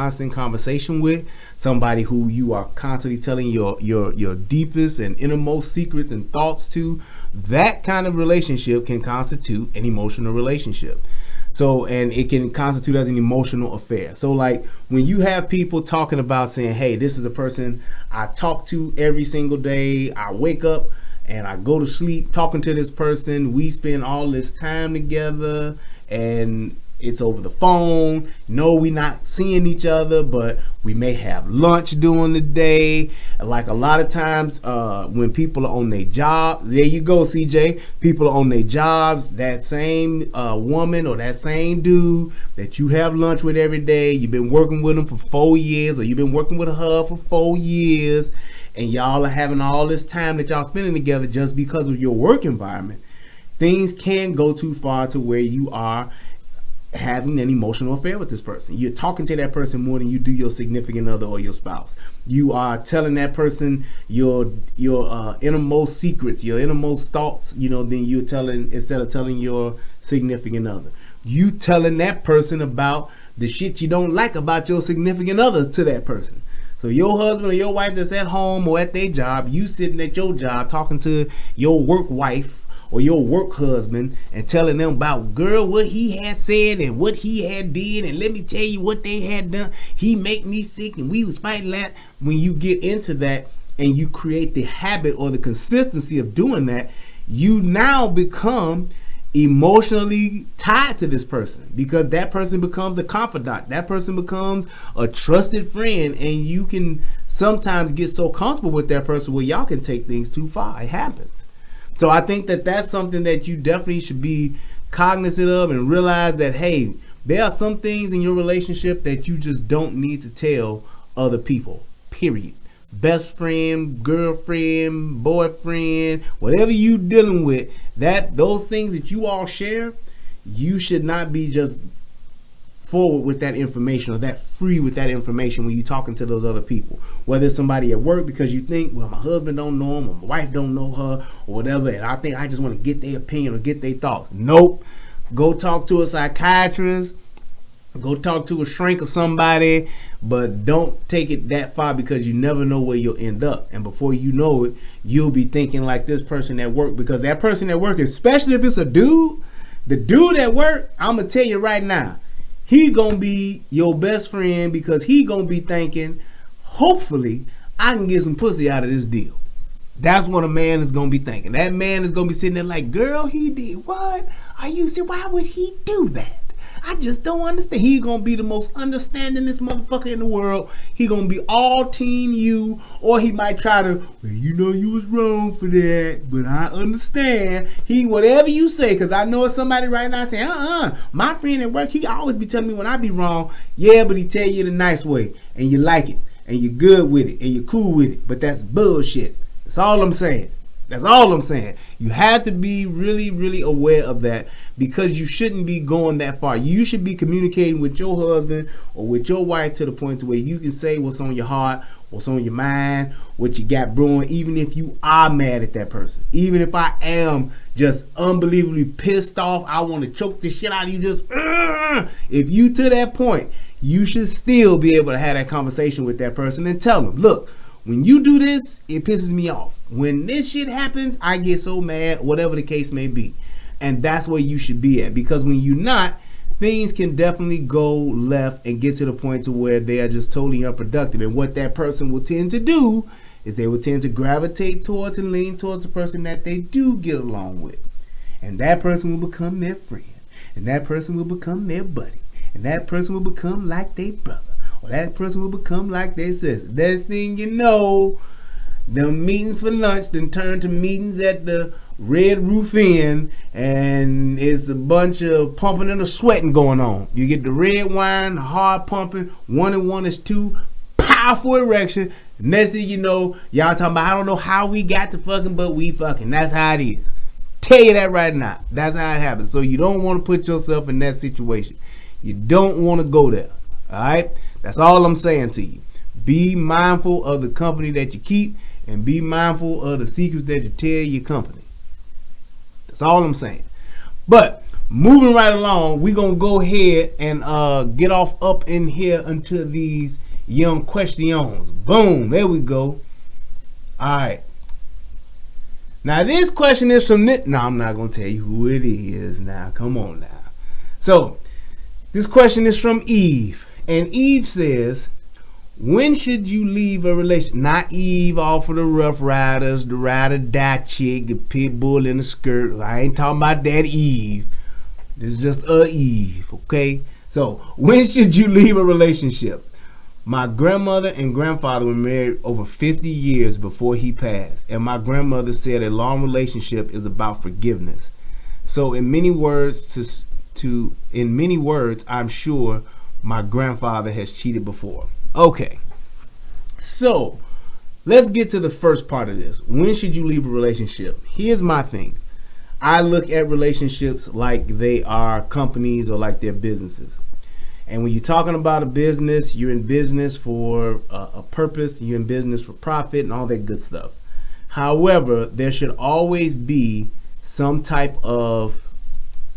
constant conversation with, somebody who you are constantly telling your deepest and innermost secrets and thoughts to, that kind of relationship can constitute an emotional relationship. So, and it can constitute as an emotional affair. So like when you have people talking about saying, hey, this is the person I talk to every single day. I wake up and I go to sleep talking to this person. We spend all this time together and it's over the phone. No, we're not seeing each other, but we may have lunch during the day. Like a lot of times when people are on their job, there you go, CJ. People are on their jobs, that same woman or that same dude that you have lunch with every day, you've been working with them for 4 years, or you've been working with her for 4 years, and y'all are having all this time that y'all spending together just because of your work environment. Things can go too far to where you are having an emotional affair with this person. You're talking to that person more than you do your significant other or your spouse. You are telling that person your innermost secrets, your innermost thoughts, than you're telling, instead of telling your significant other. You telling that person about the shit you don't like about your significant other to that person. So your husband or your wife that's at home or at their job, you sitting at your job talking to your work wife or your work husband and telling them about, girl, what he had said and what he had did, and let me tell you what they had done. He make me sick and we was fighting that. When you get into that and you create the habit or the consistency of doing that, you now become emotionally tied to this person, because that person becomes a confidant. That person becomes a trusted friend, and you can sometimes get so comfortable with that person where y'all can take things too far. It happens. So I think that that's something that you definitely should be cognizant of and realize that, hey, there are some things in your relationship that you just don't need to tell other people, period. Best friend, girlfriend, boyfriend, whatever you dealing with, that those things that you all share, you should not be just forward with that information or that free with that information when you're talking to those other people. Whether it's somebody at work because you think, well, my husband don't know him or my wife don't know her or whatever, and I think I just want to get their opinion or get their thoughts. Nope. Go talk to a psychiatrist. Go talk to a shrink or somebody, but don't take it that far, because you never know where you'll end up. And before you know it, you'll be thinking like this person at work, because that person at work, especially if it's a dude, the dude at work, I'm going to tell you right now, he going to be your best friend, because he going to be thinking, hopefully, I can get some pussy out of this deal. That's what a man is going to be thinking. That man is going to be sitting there like, girl, he did what? Are you serious? Why would he do that? I just don't understand. He gonna be the most understandingest motherfucker in the world. He gonna be all team you, or he might try to, well, you was wrong for that, but I understand. He, whatever you say, because I know it's somebody right now saying, my friend at work, he always be telling me when I be wrong. Yeah, but he tell you the nice way, and you like it, and you're good with it, and you're cool with it. But that's bullshit. That's all I'm saying. That's all I'm saying. You have to be really, really aware of that, because you shouldn't be going that far. You should be communicating with your husband or with your wife to the point to where you can say what's on your heart, what's on your mind, what you got brewing, even if you are mad at that person. Even if I am just unbelievably pissed off, I want to choke the shit out of you, just if you to that point, you should still be able to have that conversation with that person and tell them, look, when you do this, it pisses me off. When this shit happens, I get so mad, whatever the case may be. And that's where you should be at. Because when you're not, things can definitely go left and get to the point to where they are just totally unproductive. And what that person will tend to do is they will tend to gravitate towards and lean towards the person that they do get along with. And that person will become their friend. And that person will become their buddy. And that person will become like their brother. Or that person will become like their sister. Next thing you know, the meetings for lunch then turn to meetings at the Red Roof Inn, and it's a bunch of pumping and a sweating going on. You get the red wine, the hard pumping, 1 and 1 is 2, powerful erection. Next thing you know, y'all talking about, I don't know how we got to fucking, but we fucking. That's how it is. Tell you that right now. That's how it happens. So you don't want to put yourself in that situation. You don't want to go there. All right? That's all I'm saying to you. Be mindful of the company that you keep, and be mindful of the secrets that you tell your company. That's all I'm saying. But moving right along, we gonna go ahead and get off up in here into these young questions. Boom, there we go. All right. Now this question is from Nick. No, I'm not gonna tell you who it is. Now, come on now. So this question is from Eve, and Eve says, when should you leave a relationship? Not Eve off of the Rough Riders, the ride or die chick, the pit bull in the skirt. I ain't talking about that Eve. This is just a Eve, okay? So when should you leave a relationship? My grandmother and grandfather were married over 50 years before he passed, and my grandmother said a long relationship is about forgiveness. So in many words, I'm sure my grandfather has cheated before. Okay, so let's get to the first part of this. When should you leave a relationship? Here's my thing. I look at relationships like they are companies or like they're businesses. And when you're talking about a business, you're in business for a purpose, you're in business for profit and all that good stuff. However, there should always be some type of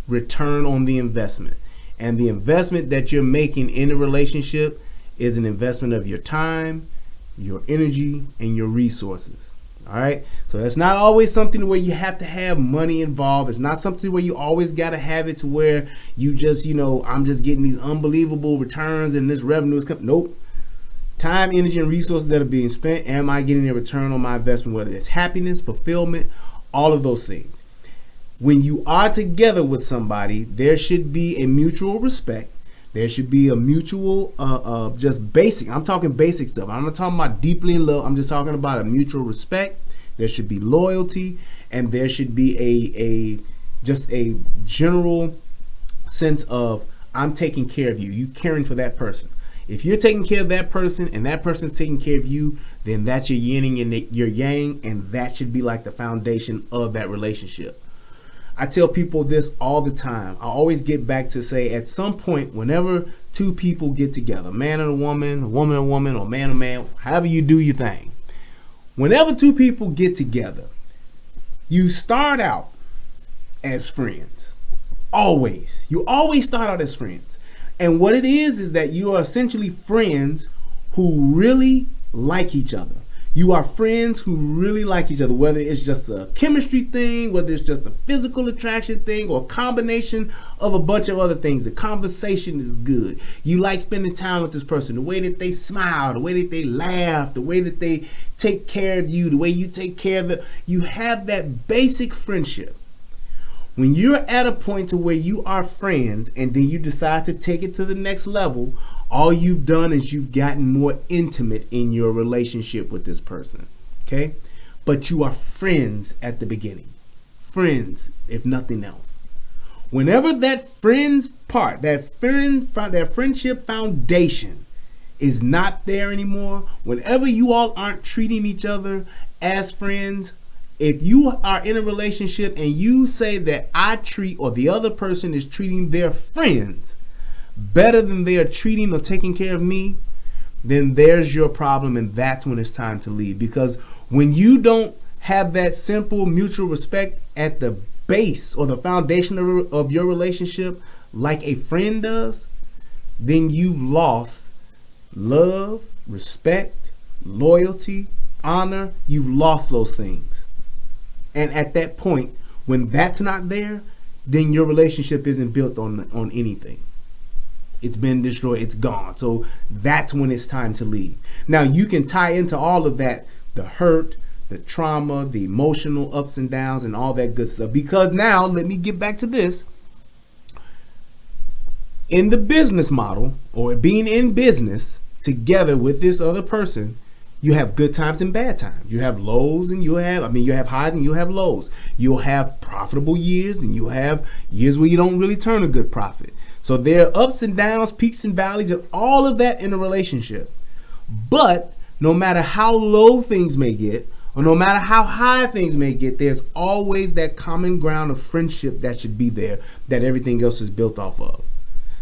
return on the investment. And the investment that you're making in a relationship is an investment of your time, your energy, and your resources. All right. So that's not always something where you have to have money involved. It's not something where you always got to have it to where you just, I'm just getting these unbelievable returns and this revenue is coming. Nope. Time, energy, and resources that are being spent. Am I getting a return on my investment? Whether it's happiness, fulfillment, all of those things. When you are together with somebody, there should be a mutual respect. There should be a mutual, just basic. I'm talking basic stuff. I'm not talking about deeply in love. I'm just talking about a mutual respect. There should be loyalty, and there should be just a general sense of I'm taking care of you. You caring for that person. If you're taking care of that person and that person's taking care of you, then that's your yin and your yang, and that should be like the foundation of that relationship. I tell people this all the time. I always get back to say at some point, whenever two people get together, a man and a woman, or man and man, however you do your thing. Whenever two people get together, you start out as friends. Always. You always start out as friends. And what it is that you are essentially friends who really like each other. You are friends who really like each other, whether it's just a chemistry thing, whether it's just a physical attraction thing, or a combination of a bunch of other things. The conversation is good. You like spending time with this person, the way that they smile, the way that they laugh, the way that they take care of you, the way you take care of them. You have that basic friendship. When you're at a point to where you are friends and then you decide to take it to the next level, all you've done is you've gotten more intimate in your relationship with this person, okay? But you are friends at the beginning. Friends, if nothing else. Whenever that friends part, that friendship foundation is not there anymore, whenever you all aren't treating each other as friends, if you are in a relationship and you say that I treat, or the other person is treating their friends better than they are treating or taking care of me, then there's your problem, and that's when it's time to leave. Because when you don't have that simple mutual respect at the base or the foundation of your relationship like a friend does, then you've lost love, respect, loyalty, honor. You've lost those things. And at that point, when that's not there, then your relationship isn't built on anything. It's been destroyed. It's gone. So that's when it's time to leave. Now, you can tie into all of that, the hurt, the trauma, the emotional ups and downs, and all that good stuff. Because now, let me get back to this. In the business model, or being in business together with this other person, you have good times and bad times. You have lows and you have highs and you have lows. You'll have profitable years and you have years where you don't really turn a good profit. So there are ups and downs, peaks and valleys, and all of that in a relationship. But no matter how low things may get, or no matter how high things may get, there's always that common ground of friendship that should be there, that everything else is built off of.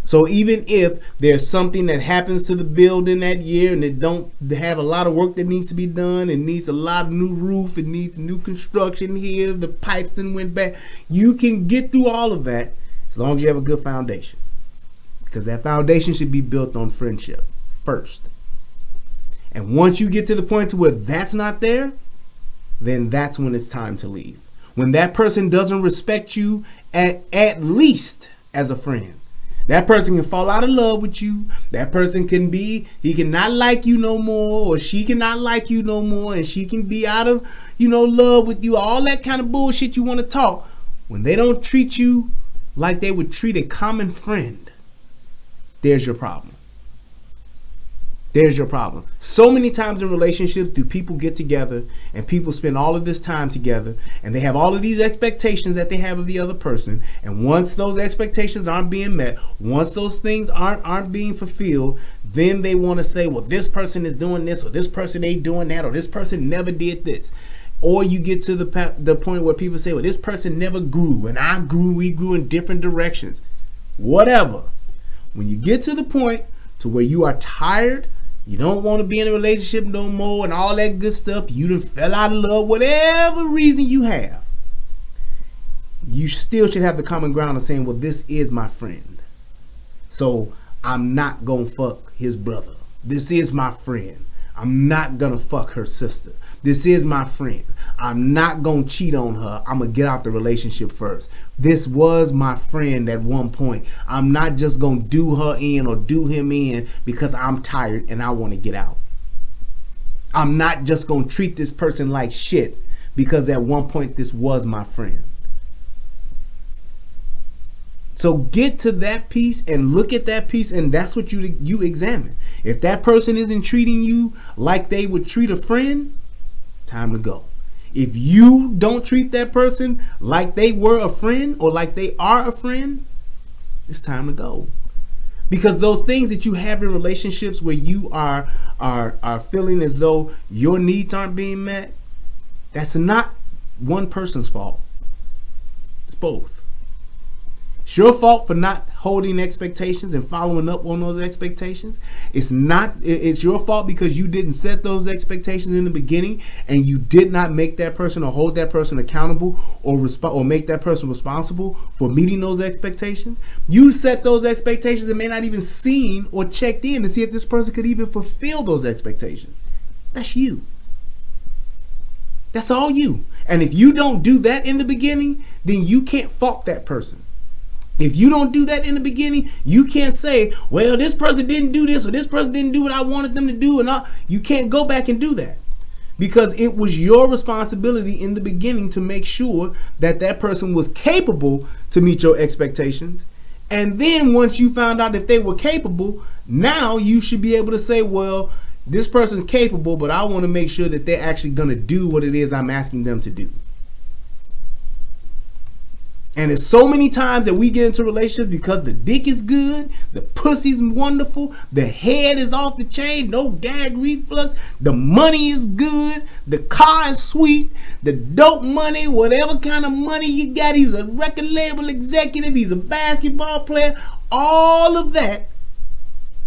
So even if there's something that happens to the building that year and it don't have a lot of work that needs to be done, it needs a lot of new roof, it needs new construction here, the pipes then went back, you can get through all of that, as long as you have a good foundation. Because that foundation should be built on friendship first. And once you get to the point to where that's not there, then that's when it's time to leave. When that person doesn't respect you at least as a friend. That person can fall out of love with you. That person he cannot like you no more, or she cannot like you no more, and she can be out of, love with you. All that kind of bullshit you want to talk. When they don't treat you like they would treat a common friend, there's your problem. There's your problem. So many times in relationships do people get together and people spend all of this time together and they have all of these expectations that they have of the other person. And once those expectations aren't being met, once those things aren't being fulfilled, then they want to say, well, this person is doing this, or this person ain't doing that, or this person never did this. Or you get to the point where people say, well, this person never grew and we grew in different directions. Whatever. When you get to the point to where you are tired, you don't want to be in a relationship no more and all that good stuff, you done fell out of love, whatever reason you have, you still should have the common ground of saying, well, this is my friend, so I'm not gonna fuck his brother. This is my friend. I'm not gonna fuck her sister. This is my friend. I'm not gonna cheat on her. I'm gonna get out the relationship first. This was my friend at one point. I'm not just gonna do her in or do him in because I'm tired and I want to get out. I'm not just gonna treat this person like shit because at one point this was my friend. So get to that piece and look at that piece, and that's what you examine. If that person isn't treating you like they would treat a friend, time to go. If you don't treat that person like they were a friend or like they are a friend, it's time to go. Because those things that you have in relationships where you are feeling as though your needs aren't being met, that's not one person's fault. It's both. It's your fault for not holding expectations and following up on those expectations. It's your fault because you didn't set those expectations in the beginning and you did not make that person or hold that person accountable or make that person responsible for meeting those expectations. You set those expectations and may not even seen or checked in to see if this person could even fulfill those expectations. That's you. That's all you. And if you don't do that in the beginning, then you can't fault that person. If you don't do that in the beginning, you can't say, well, this person didn't do this or this person didn't do what I wanted them to do. And you can't go back and do that because it was your responsibility in the beginning to make sure that that person was capable to meet your expectations. And then once you found out if they were capable, now you should be able to say, well, this person's capable, but I want to make sure that they're actually going to do what it is I'm asking them to do. And it's so many times that we get into relationships because the dick is good, the pussy's wonderful, the head is off the chain, no gag reflux, the money is good, the car is sweet, the dope money, whatever kind of money you got, he's a record label executive, he's a basketball player, all of that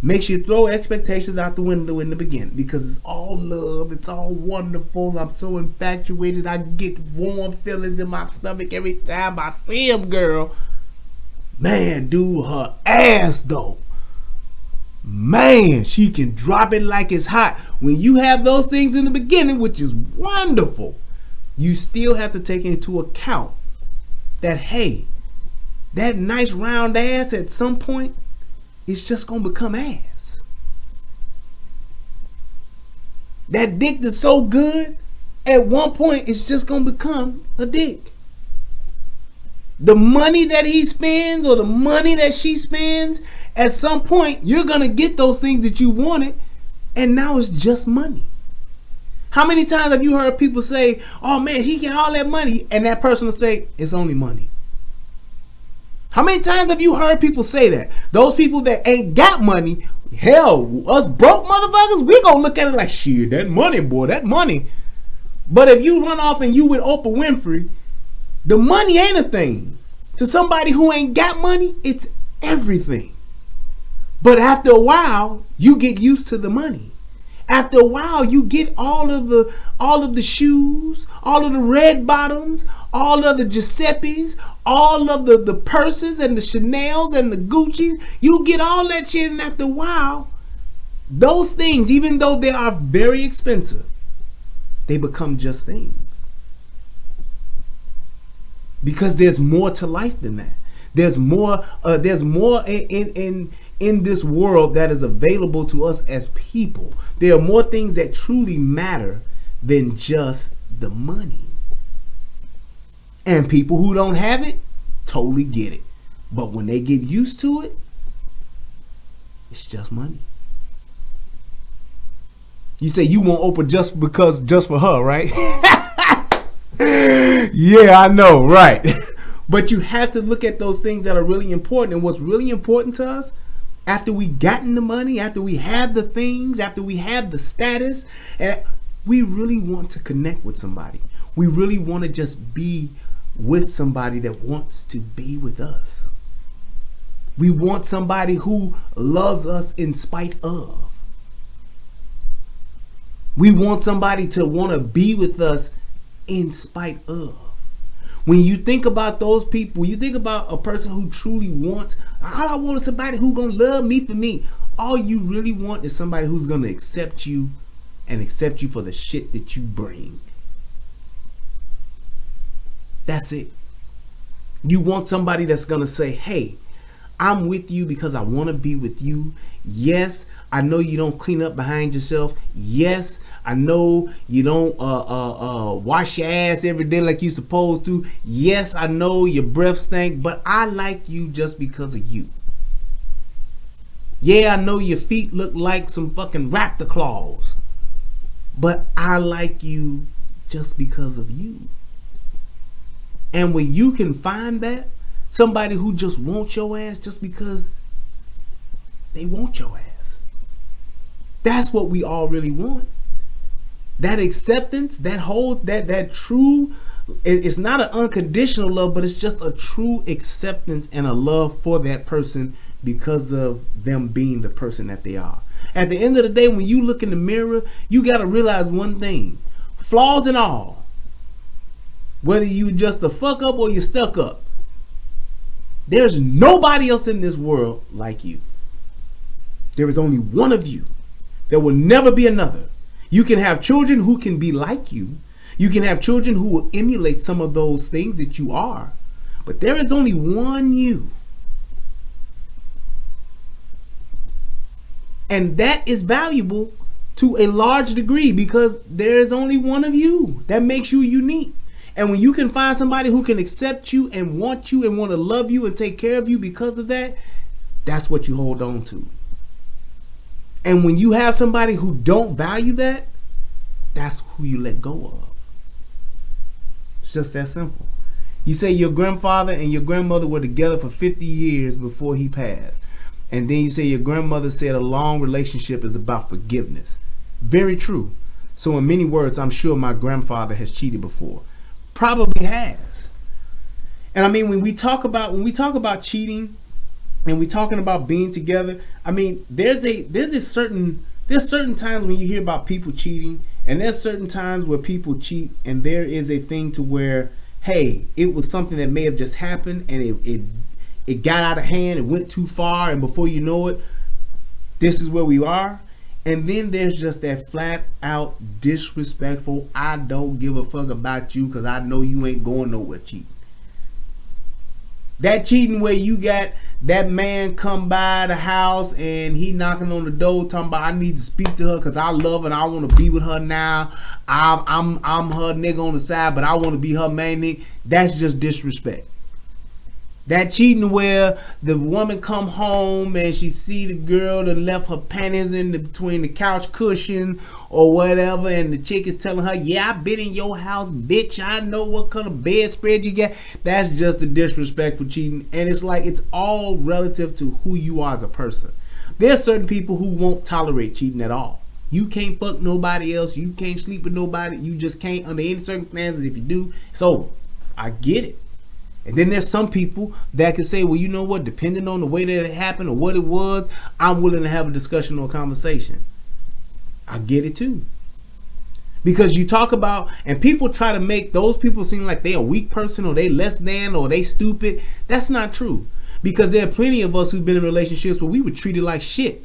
makes you throw expectations out the window in the beginning because it's all love, it's all wonderful. I'm so infatuated, I get warm feelings in my stomach every time I see him, girl. Man, dude, her ass though. Man, she can drop it like it's hot. When you have those things in the beginning, which is wonderful, you still have to take into account that, hey, that nice round ass at some point, it's just gonna become ass. That dick that's so good, at one point it's just gonna become a dick. The money that he spends or the money that she spends, at some point you're gonna get those things that you wanted, and now it's just money. How many times have you heard people say, oh man, he got all that money, and that person will say, it's only money? How many times have you heard people say that? Those people that ain't got money, hell, us broke motherfuckers, we gonna look at it like, shit, that money, boy, that money. But if you run off and you with Oprah Winfrey, the money ain't a thing. To somebody who ain't got money, it's everything. But after a while, you get used to the money. After a while, you get all of the shoes, all of the red bottoms, all of the Giuseppes, all of the purses and the Chanels and the Gucci's. You get all that shit, and after a while, those things, even though they are very expensive, they become just things. Because there's more to life than that. There's more in this world that is available to us as people. There are more things that truly matter than just the money. And people who don't have it totally get it. But when they get used to it, it's just money. You say you want Oprah just for her, right? Yeah, I know, right. But you have to look at those things that are really important. And what's really important to us, after we gotten the money, after we have the things, after we have the status, and we really want to connect with somebody. We really want to just be with somebody that wants to be with us. We want somebody who loves us in spite of. We want somebody to want to be with us in spite of. When you think about those people, when you think about a person who truly wants, all I want is somebody who's going to love me for me. All you really want is somebody who's going to accept you and accept you for the shit that you bring. That's it. You want somebody that's going to say, hey, I'm with you because I want to be with you. Yes, I know you don't clean up behind yourself. Yes, I know you don't wash your ass every day like you're supposed to. Yes, I know your breath stink, but I like you just because of you. Yeah, I know your feet look like some fucking raptor claws, but I like you just because of you. And when you can find that, somebody who just wants your ass just because they want your ass. That's what we all really want. That acceptance, that true, it's not an unconditional love, but it's just a true acceptance and a love for that person because of them being the person that they are. At the end of the day, when you look in the mirror, you got to realize one thing, flaws and all, whether you just a fuck up or you stuck up, there's nobody else in this world like you. There is only one of you. There will never be another. You can have children who can be like you. You can have children who will emulate some of those things that you are. But there is only one you. And that is valuable to a large degree because there is only one of you. That makes you unique. And when you can find somebody who can accept you and want to love you and take care of you because of that, that's what you hold on to. And when you have somebody who don't value that, that's who you let go of. It's just that simple. You say your grandfather and your grandmother were together for 50 years before he passed. And then you say your grandmother said a long relationship is about forgiveness. Very true. So in many words, I'm sure my grandfather has cheated before. Probably has. And I mean, when we talk about cheating and we talking about being together, I mean, there's certain times when you hear about people cheating, and there's certain times where people cheat, and there is a thing to where, hey, it was something that may have just happened and it got out of hand, it went too far, and before you know it, this is where we are. And then there's just that flat out disrespectful, I don't give a fuck about you because I know you ain't going nowhere cheating. That cheating where you got that man come by the house and he knocking on the door talking about I need to speak to her because I love her and I want to be with her now. I'm her nigga on the side, but I want to be her main nigga. That's just disrespect. That cheating where the woman come home and she see the girl that left her panties in between the couch cushion or whatever, and the chick is telling her, yeah, I've been in your house, bitch. I know what kind of bedspread you got. That's just the disrespectful cheating. And it's like it's all relative to who you are as a person. There's certain people who won't tolerate cheating at all. You can't fuck nobody else. You can't sleep with nobody. You just can't under any circumstances. If you do, it's over. I get it. And then there's some people that can say, well, you know what, depending on the way that it happened or what it was, I'm willing to have a discussion or a conversation. I get it too. Because you talk about, and people try to make those people seem like they a weak person or they less than or they stupid. That's not true. Because there are plenty of us who've been in relationships where we were treated like shit.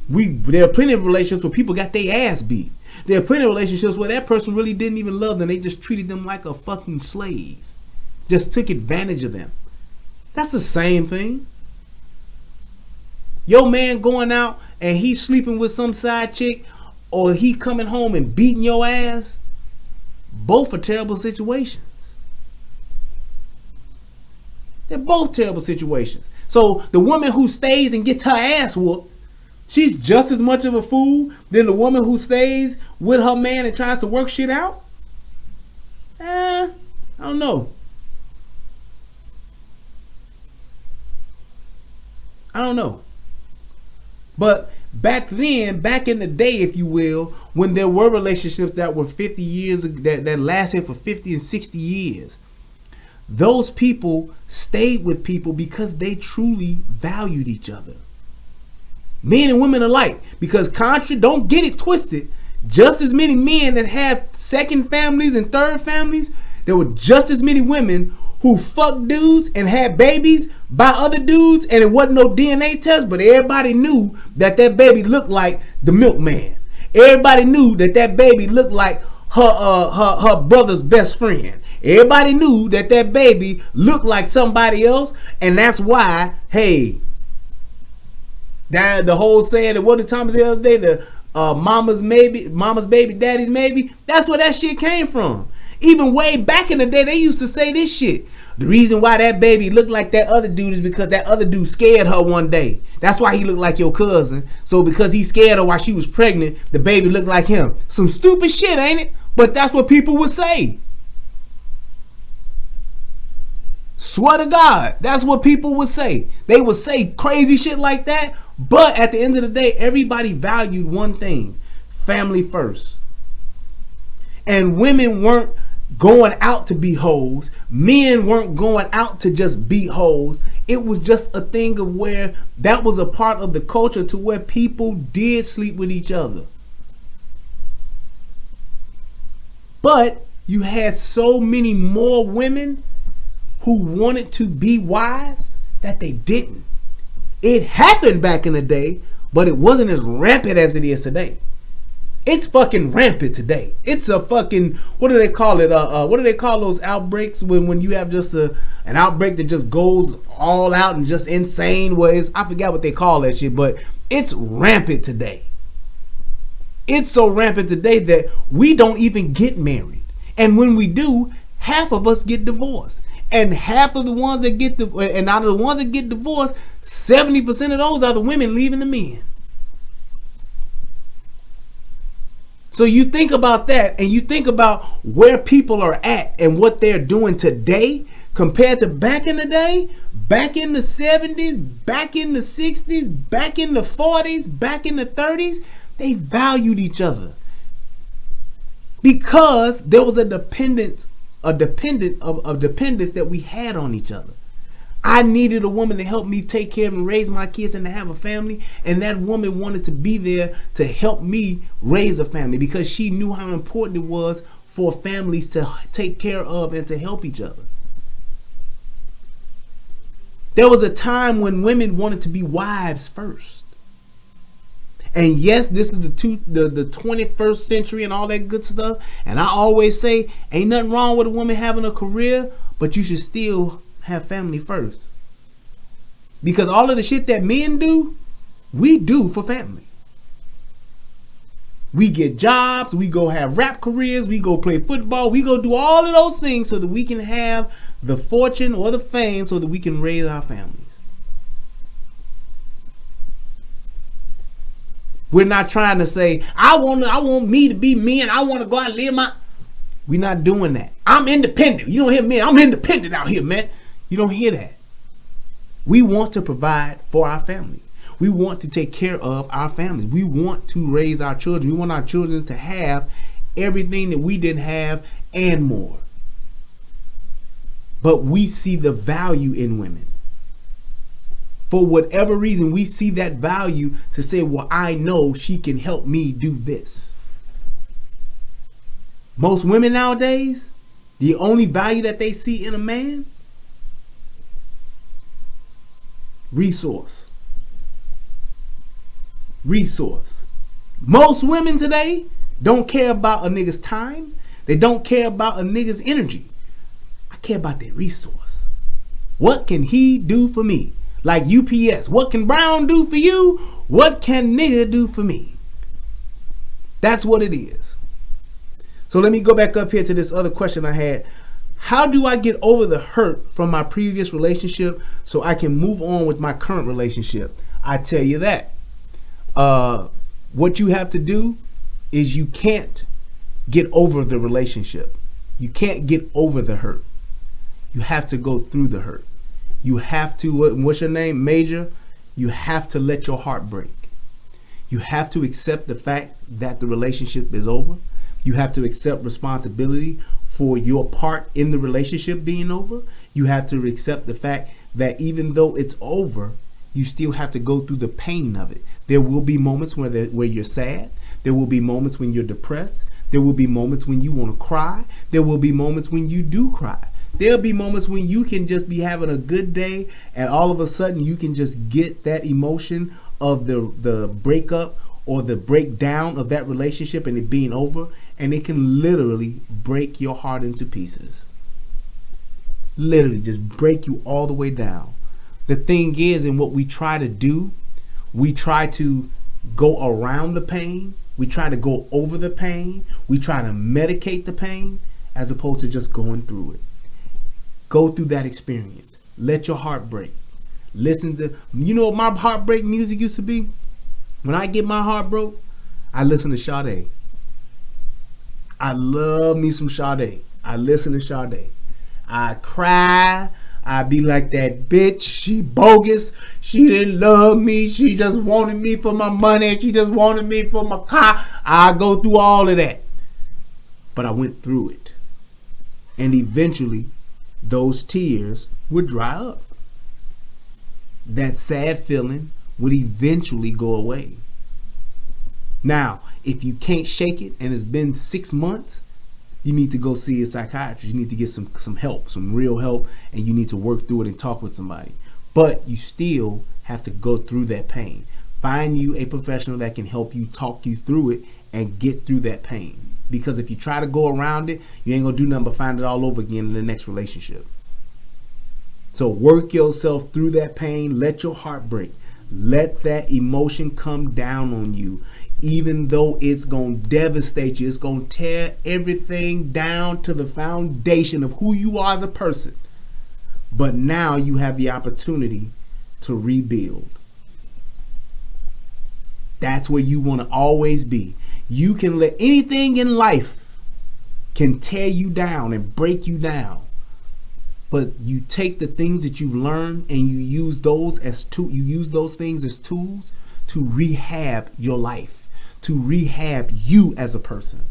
There are plenty of relationships where people got their ass beat. There are plenty of relationships where that person really didn't even love them. They just treated them like a fucking slave. Just took advantage of them. That's the same thing. Your man going out and he's sleeping with some side chick, or he coming home and beating your ass, both are terrible situations. They're both terrible situations. So the woman who stays and gets her ass whooped, she's just as much of a fool than the woman who stays with her man and tries to work shit out? I don't know. But back then, back in the day, if you will, when there were relationships that were 50 years, that lasted for 50 and 60 years, those people stayed with people because they truly valued each other. Men and women alike. Because don't get it twisted, just as many men that have second families and third families, there were just as many women who fucked dudes and had babies by other dudes, and it wasn't no DNA test, but everybody knew that baby looked like the milkman. Everybody knew that baby looked like her brother's best friend. Everybody knew that baby looked like somebody else, and that's why, hey, the whole saying that what did Thomas the other day, the mama's baby, daddy's maybe, that's where that shit came from. Even way back in the day, they used to say this shit. The reason why that baby looked like that other dude is because that other dude scared her one day. That's why he looked like your cousin. So because he scared her while she was pregnant, the baby looked like him. Some stupid shit, ain't it? But that's what people would say. Swear to God, that's what people would say. They would say crazy shit like that. But at the end of the day, everybody valued one thing: family first. And women weren't going out to be hoes. Men weren't going out to just be hoes. It was just a thing of where that was a part of the culture to where people did sleep with each other. But you had so many more women who wanted to be wives that they didn't. It happened back in the day, but it wasn't as rampant as it is today. It's fucking rampant today. It's a fucking, what do they call it? What do they call those outbreaks when you have just an outbreak that just goes all out and just insane? I forgot what they call that shit, but it's rampant today. It's so rampant today that we don't even get married. And when we do, half of us get divorced. And half of the ones that and out of the ones that get divorced, 70% of those are the women leaving the men. So you think about that, and you think about where people are at and what they're doing today compared to back in the day, back in the 70s, back in the 60s, back in the 40s, back in the 30s. They valued each other because there was a dependence that we had on each other. I needed a woman to help me take care of and raise my kids and to have a family, and that woman wanted to be there to help me raise a family because she knew how important it was for families to take care of and to help each other. There was a time when women wanted to be wives first. And yes, this is the 21st century and all that good stuff. And I always say, ain't nothing wrong with a woman having a career, but you should still have family first. Because all of the shit that men do, we do for family. We get jobs, we go have rap careers, we go play football, we go do all of those things so that we can have the fortune or the fame so that we can raise our families. We're not trying to say, I want me to be me and I want to go out and live my... We're not doing that. I'm independent. You don't hear me. I'm independent out here, man. You don't hear that. We want to provide for our family. We want to take care of our families. We want to raise our children. We want our children to have everything that we didn't have and more. But we see the value in women. For whatever reason, we see that value to say, well, I know she can help me do this. Most women nowadays, the only value that they see in a man, resource. Resource. Most women today don't care about a nigga's time. They don't care about a nigga's energy. I care about their resource. What can he do for me? Like UPS. What can Brown do for you? What can nigga do for me? That's what it is. So let me go back up here to this other question I had. How do I get over the hurt from my previous relationship so I can move on with my current relationship? I tell you that. What you have to do is you can't get over the relationship. You can't get over the hurt. You have to go through the hurt. You have to, what's your name? Major. You have to let your heart break. You have to accept the fact that the relationship is over. You have to accept responsibility for your part in the relationship being over. You have to accept the fact that even though it's over, you still have to go through the pain of it. There will be moments where you're sad. There will be moments when you're depressed. There will be moments when you want to cry. There will be moments when you do cry. There'll be moments when you can just be having a good day and all of a sudden you can just get that emotion of the breakup or the breakdown of that relationship and it being over, and it can literally break your heart into pieces. Literally just break you all the way down. The thing is, and what we try to do, we try to go around the pain. We try to go over the pain. We try to medicate the pain as opposed to just going through it. Go through that experience. Let your heart break. Listen to, you know what my heartbreak music used to be? When I get my heart broke, I listen to Sade. I love me some Sade. I listen to Sade. I cry. I be like, that bitch, she bogus. She didn't love me. She just wanted me for my money. She just wanted me for my car. I go through all of that. But I went through it. And eventually, those tears would dry up. That sad feeling would eventually go away. Now, if you can't shake it and it's been 6 months, you need to go see a psychiatrist. You need to get some help, some real help, and you need to work through it and talk with somebody. But you still have to go through that pain. Find you a professional that can help you, talk you through it, and get through that pain. Because if you try to go around it, you ain't gonna do nothing but find it all over again in the next relationship. So work yourself through that pain. Let your heart break. Let that emotion come down on you. Even though it's going to devastate you, it's going to tear everything down to the foundation of who you are as a person. But now you have the opportunity to rebuild. That's where you want to always be. You can let anything in life can tear you down and break you down. But you take the things that you've learned and you use those things as tools to rehab your life, to rehab you as a person.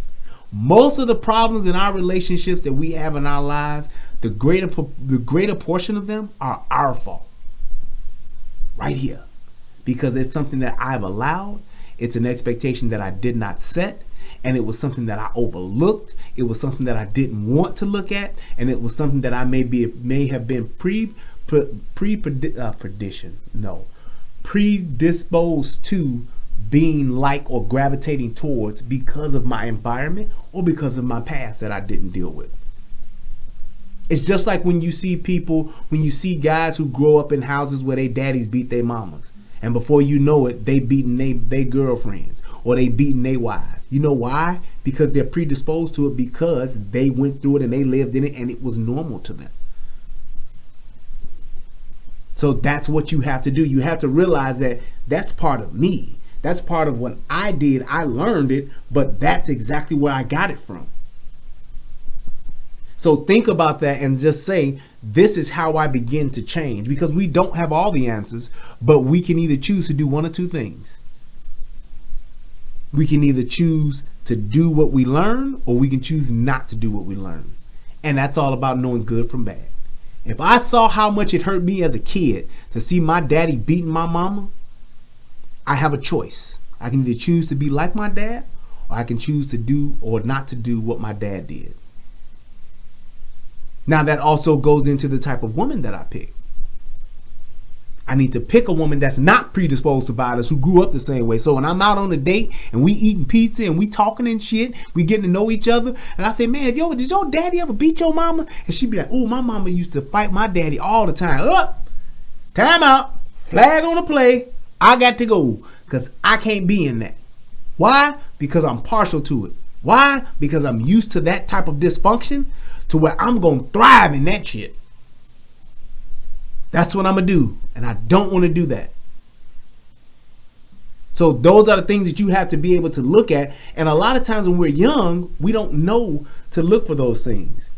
Most of the problems in our relationships that we have in our lives, the greater portion of them are our fault. Right here. Because it's something that I've allowed. It's an expectation that I did not set. And it was something that I overlooked. It was something that I didn't want to look at. And it was something that I may have been predisposed to being like or gravitating towards because of my environment or because of my past that I didn't deal with. It's just like when you see guys who grow up in houses where their daddies beat their mamas. And before you know it, they beating their girlfriends or they beating their wives. You know why? Because they're predisposed to it, because they went through it and they lived in it and it was normal to them. So that's what you have to do. You have to realize that that's part of me. That's part of what I did. I learned it, but that's exactly where I got it from. So think about that and just say, this is how I begin to change, because we don't have all the answers, but we can either choose to do one or two things. We can either choose to do what we learn, or we can choose not to do what we learn. And that's all about knowing good from bad. If I saw how much it hurt me as a kid to see my daddy beating my mama, I have a choice. I can either choose to be like my dad, or I can choose to do or not to do what my dad did. Now that also goes into the type of woman that I pick. I need to pick a woman that's not predisposed to violence, who grew up the same way. So when I'm out on a date and we eating pizza and we talking and shit, we getting to know each other, and I say, man, did your daddy ever beat your mama? And she be like, oh, my mama used to fight my daddy all the time. Up, time out, flag on the play. I got to go because I can't be in that. Why? Because I'm partial to it. Why? Because I'm used to that type of dysfunction to where I'm going to thrive in that shit. That's what I'm going to do. And I don't want to do that. So those are the things that you have to be able to look at. And a lot of times when we're young, we don't know to look for those things.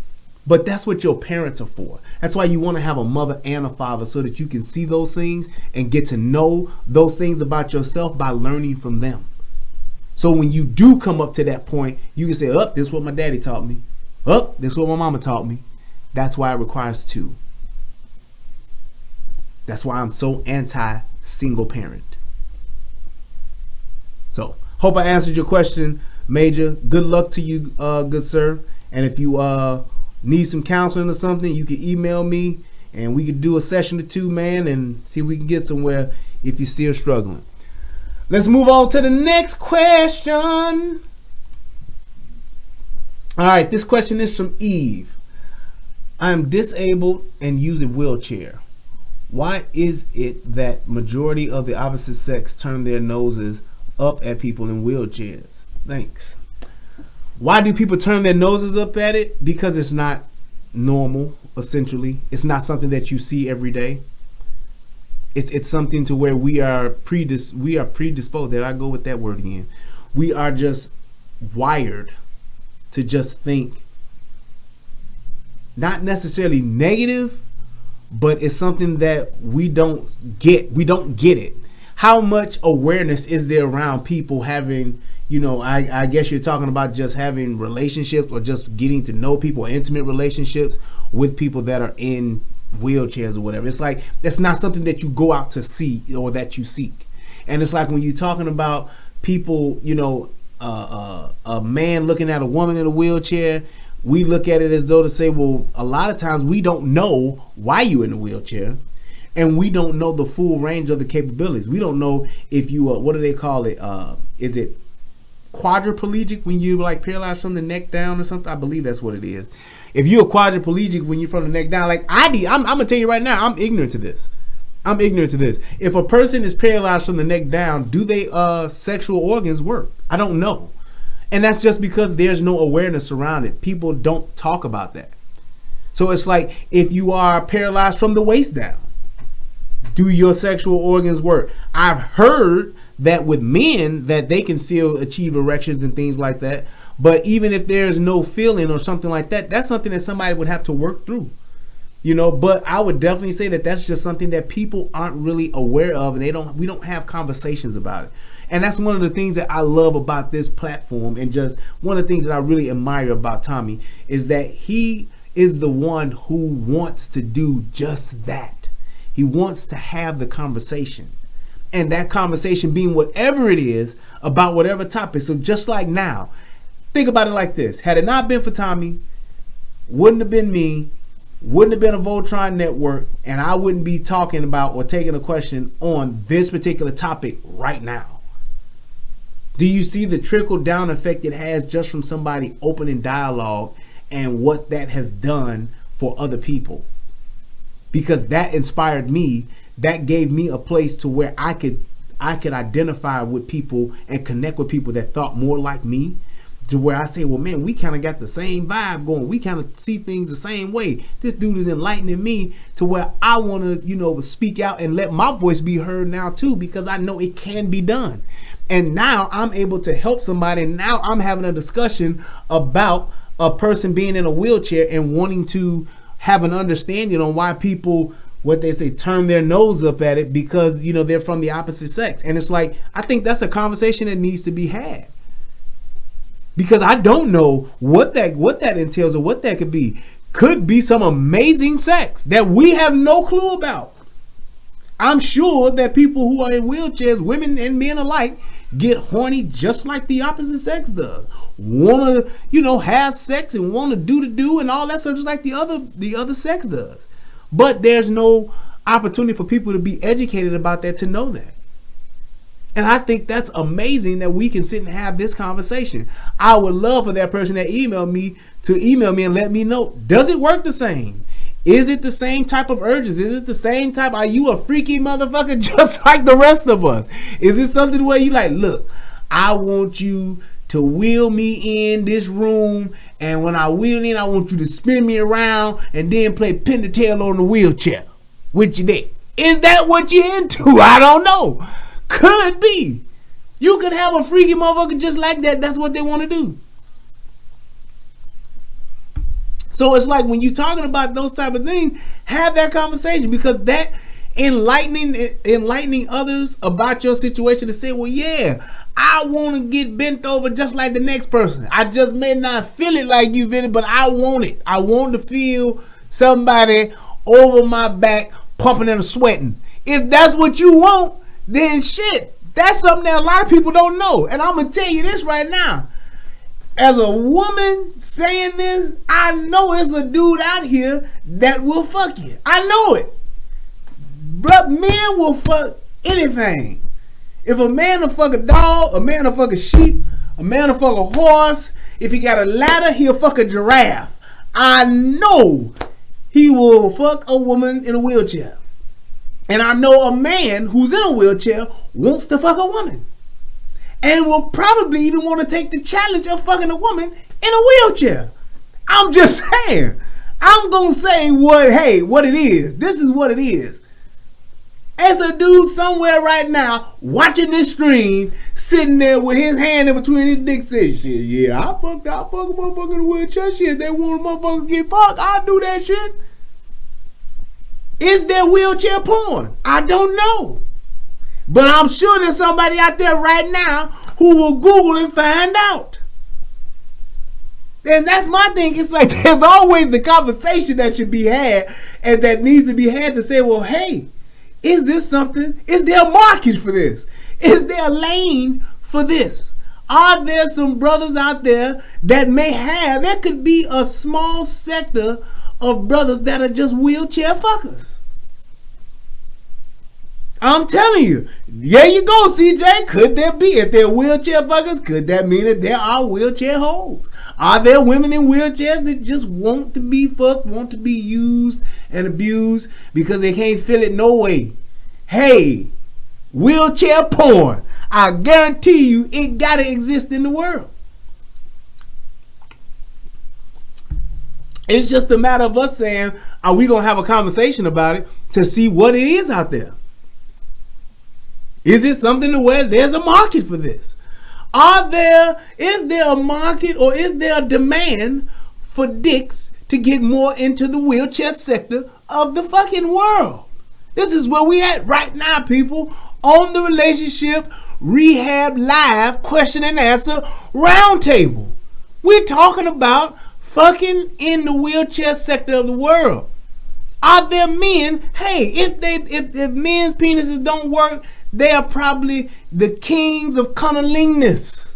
But that's what your parents are for. That's why you want to have a mother and a father, so that you can see those things and get to know those things about yourself by learning from them. So when you do come up to that point, you can say, this is what my daddy taught me. This is what my mama taught me. That's why it requires two. That's why I'm so anti-single parent. So, hope I answered your question, Major. Good luck to you, good sir. And if you need some counseling or something, you can email me and we could do a session or two, man, and see if we can get somewhere if you're still struggling. Let's move on to the next question. All right, this question is from Eve. I am disabled and use a wheelchair. Why is it that majority of the opposite sex turn their noses up at people in wheelchairs? Thanks. Why do people turn their noses up at it? Because it's not normal, essentially. It's not something that you see every day. It's something to where we are predisposed. There I go with that word again. We are just wired to just think, not necessarily negative, but it's something that we don't get. We don't get it. How much awareness is there around people having, I guess you're talking about just having relationships or just getting to know people, intimate relationships with people that are in wheelchairs or whatever. It's like, it's not something that you go out to see or that you seek. And it's like when you're talking about people, a man looking at a woman in a wheelchair, we look at it as though to say, well, a lot of times we don't know why you're in a wheelchair, and we don't know the full range of the capabilities. We don't know if you what do they call it? Is it quadriplegic when you like paralyzed from the neck down or something? I believe that's what it is. If you're quadriplegic when you're from the neck down, like I'm gonna tell you right now, I'm ignorant to this. If a person is paralyzed from the neck down, do they sexual organs work? I don't know. And that's just because there's no awareness around it. People don't talk about that. So it's like, if you are paralyzed from the waist down, do your sexual organs work? I've heard that with men that they can still achieve erections and things like that. But even if there's no feeling or something like that, that's something that somebody would have to work through. But I would definitely say that that's just something that people aren't really aware of, and we don't have conversations about it. And that's one of the things that I love about this platform, and just one of the things that I really admire about Tommy is that he is the one who wants to do just that. He wants to have the conversation, and that conversation being whatever it is about whatever topic. So just like now, think about it like this. Had it not been for Tommy, wouldn't have been me, wouldn't have been a Voltron network, and I wouldn't be talking about or taking a question on this particular topic right now. Do you see the trickle down effect it has just from somebody opening dialogue and what that has done for other people? Because that inspired me, that gave me a place to where I could identify with people and connect with people that thought more like me, to where I say, well, man, we kind of got the same vibe going. We kind of see things the same way. This dude is enlightening me to where I want to, speak out and let my voice be heard now too, because I know it can be done. And now I'm able to help somebody. And now I'm having a discussion about a person being in a wheelchair and wanting to have an understanding on why people, what they say, turn their nose up at it because, they're from the opposite sex. And it's like, I think that's a conversation that needs to be had. Because I don't know what that entails or what that could be. could be some amazing sex that we have no clue about. I'm sure that people who are in wheelchairs, women and men alike, get horny just like the opposite sex does. Want to, have sex and want to do and all that stuff just like the other sex does. But there's no opportunity for people to be educated about that, to know that. And I think that's amazing that we can sit and have this conversation. I would love for that person that emailed me to email me and let me know, does it work the same? Is it the same type of urges? Is it the same type? Are you a freaky motherfucker just like the rest of us? Is it something where you like, look, I want you to wheel me in this room, and when I wheel in, I want you to spin me around and then play pin the tail on the wheelchair with your dick. Is that what you're into? I don't know. Could be. You could have a freaky motherfucker just like that. That's what they want to do. So it's like when you're talking about those type of things, have that conversation, because that enlightening others about your situation to say, well, yeah, I want to get bent over just like the next person. I just may not feel it like you feel it, but I want it. I want to feel somebody over my back pumping and sweating. If that's what you want, then shit, that's something that a lot of people don't know. And I'm going to tell you this right now. As a woman saying this, I know it's a dude out here that will fuck you. I know it. But men will fuck anything. If a man will fuck a dog, a man will fuck a sheep, a man will fuck a horse. If he got a ladder, he'll fuck a giraffe. I know he will fuck a woman in a wheelchair. And I know a man who's in a wheelchair wants to fuck a woman. And will probably even want to take the challenge of fucking a woman in a wheelchair. I'm just saying. I'm going to say what it is. This is what it is. As a dude somewhere right now watching this stream, sitting there with his hand in between his dick, says, shit, yeah, I fuck a motherfucker in a wheelchair. Shit, they want a motherfucker to get fucked. I'll do that shit. Is there wheelchair porn? I don't know. But I'm sure there's somebody out there right now who will Google and find out. And that's my thing. It's like there's always the conversation that should be had and that needs to be had to say, well, hey, is this something? Is there a market for this? Is there a lane for this? Are there some brothers out there that there could be a small sector of brothers that are just wheelchair fuckers? I'm telling you. There you go, CJ. Could there be? If they're wheelchair fuckers, could that mean that there are wheelchair hoes? Are there women in wheelchairs that just want to be fucked, want to be used and abused because they can't feel it no way? Hey, wheelchair porn. I guarantee you it gotta exist in the world. It's just a matter of us saying, are we gonna have a conversation about it to see what it is out there? Is it something to where there's a market for this? Is there a market or is there a demand for dicks to get more into the wheelchair sector of the fucking world? This is where we at right now, people, on the Relationship Rehab Live question and answer roundtable. We're talking about fucking in the wheelchair sector of the world. Are there men? Hey, if men's penises don't work, they are probably the kings of cunnilingus.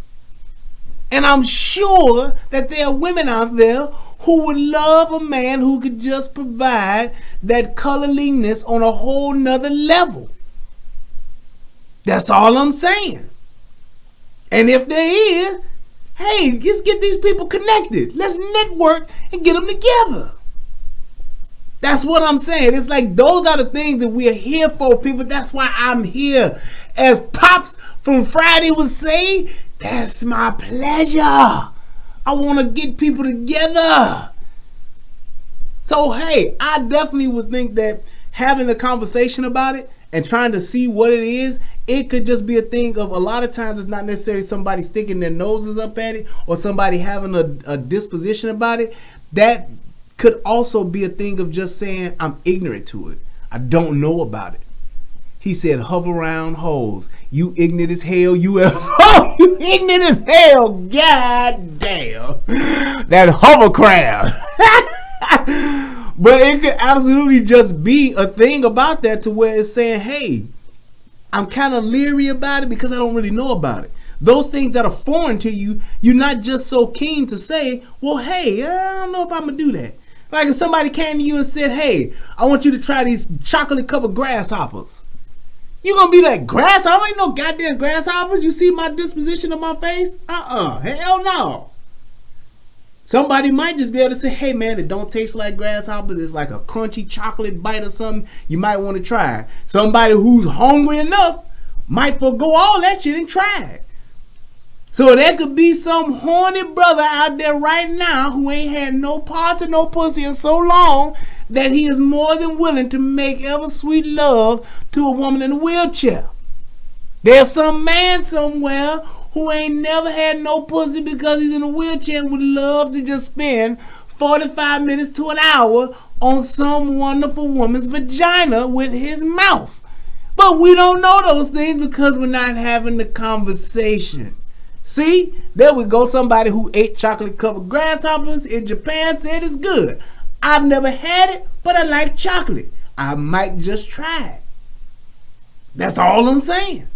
And I'm sure that there are women out there who would love a man who could just provide that cunnilingus on a whole nother level. That's all I'm saying. And if there is, hey, let's get these people connected. Let's network and get them together. That's what I'm saying. It's like those are the things that we are here for, people. That's why I'm here. As Pops from Friday would say, that's my pleasure. I want to get people together. So, hey, I definitely would think that having a conversation about it and trying to see what it is, it could just be a thing of, a lot of times it's not necessarily somebody sticking their noses up at it or somebody having a disposition about it. That could also be a thing of just saying, I'm ignorant to it. I don't know about it. He said, hover around hoes. You ignorant as hell, UFO. You ignorant as hell. God damn. That hovercraft. But it could absolutely just be a thing about that to where it's saying, hey, I'm kind of leery about it because I don't really know about it. Those things that are foreign to you, you're not just so keen to say, well, hey, I don't know if I'm going to do that. Like if somebody came to you and said, hey, I want you to try these chocolate covered grasshoppers. You going to be like, grasshopper? Ain't no goddamn grasshoppers. You see my disposition of my face? Hell no. Somebody might just be able to say, hey man, it don't taste like grasshoppers. It's like a crunchy chocolate bite or something. You might want to try it. Somebody who's hungry enough might forego all that shit and try it. So there could be some horny brother out there right now who ain't had no parts or no pussy in so long that he is more than willing to make ever sweet love to a woman in a wheelchair. There's some man somewhere who ain't never had no pussy because he's in a wheelchair and would love to just spend 45 minutes to an hour on some wonderful woman's vagina with his mouth. But we don't know those things because we're not having the conversation. See, there we go. Somebody who ate chocolate covered grasshoppers in Japan said it's good. I've never had it, but I like chocolate. I might just try it. That's all I'm saying.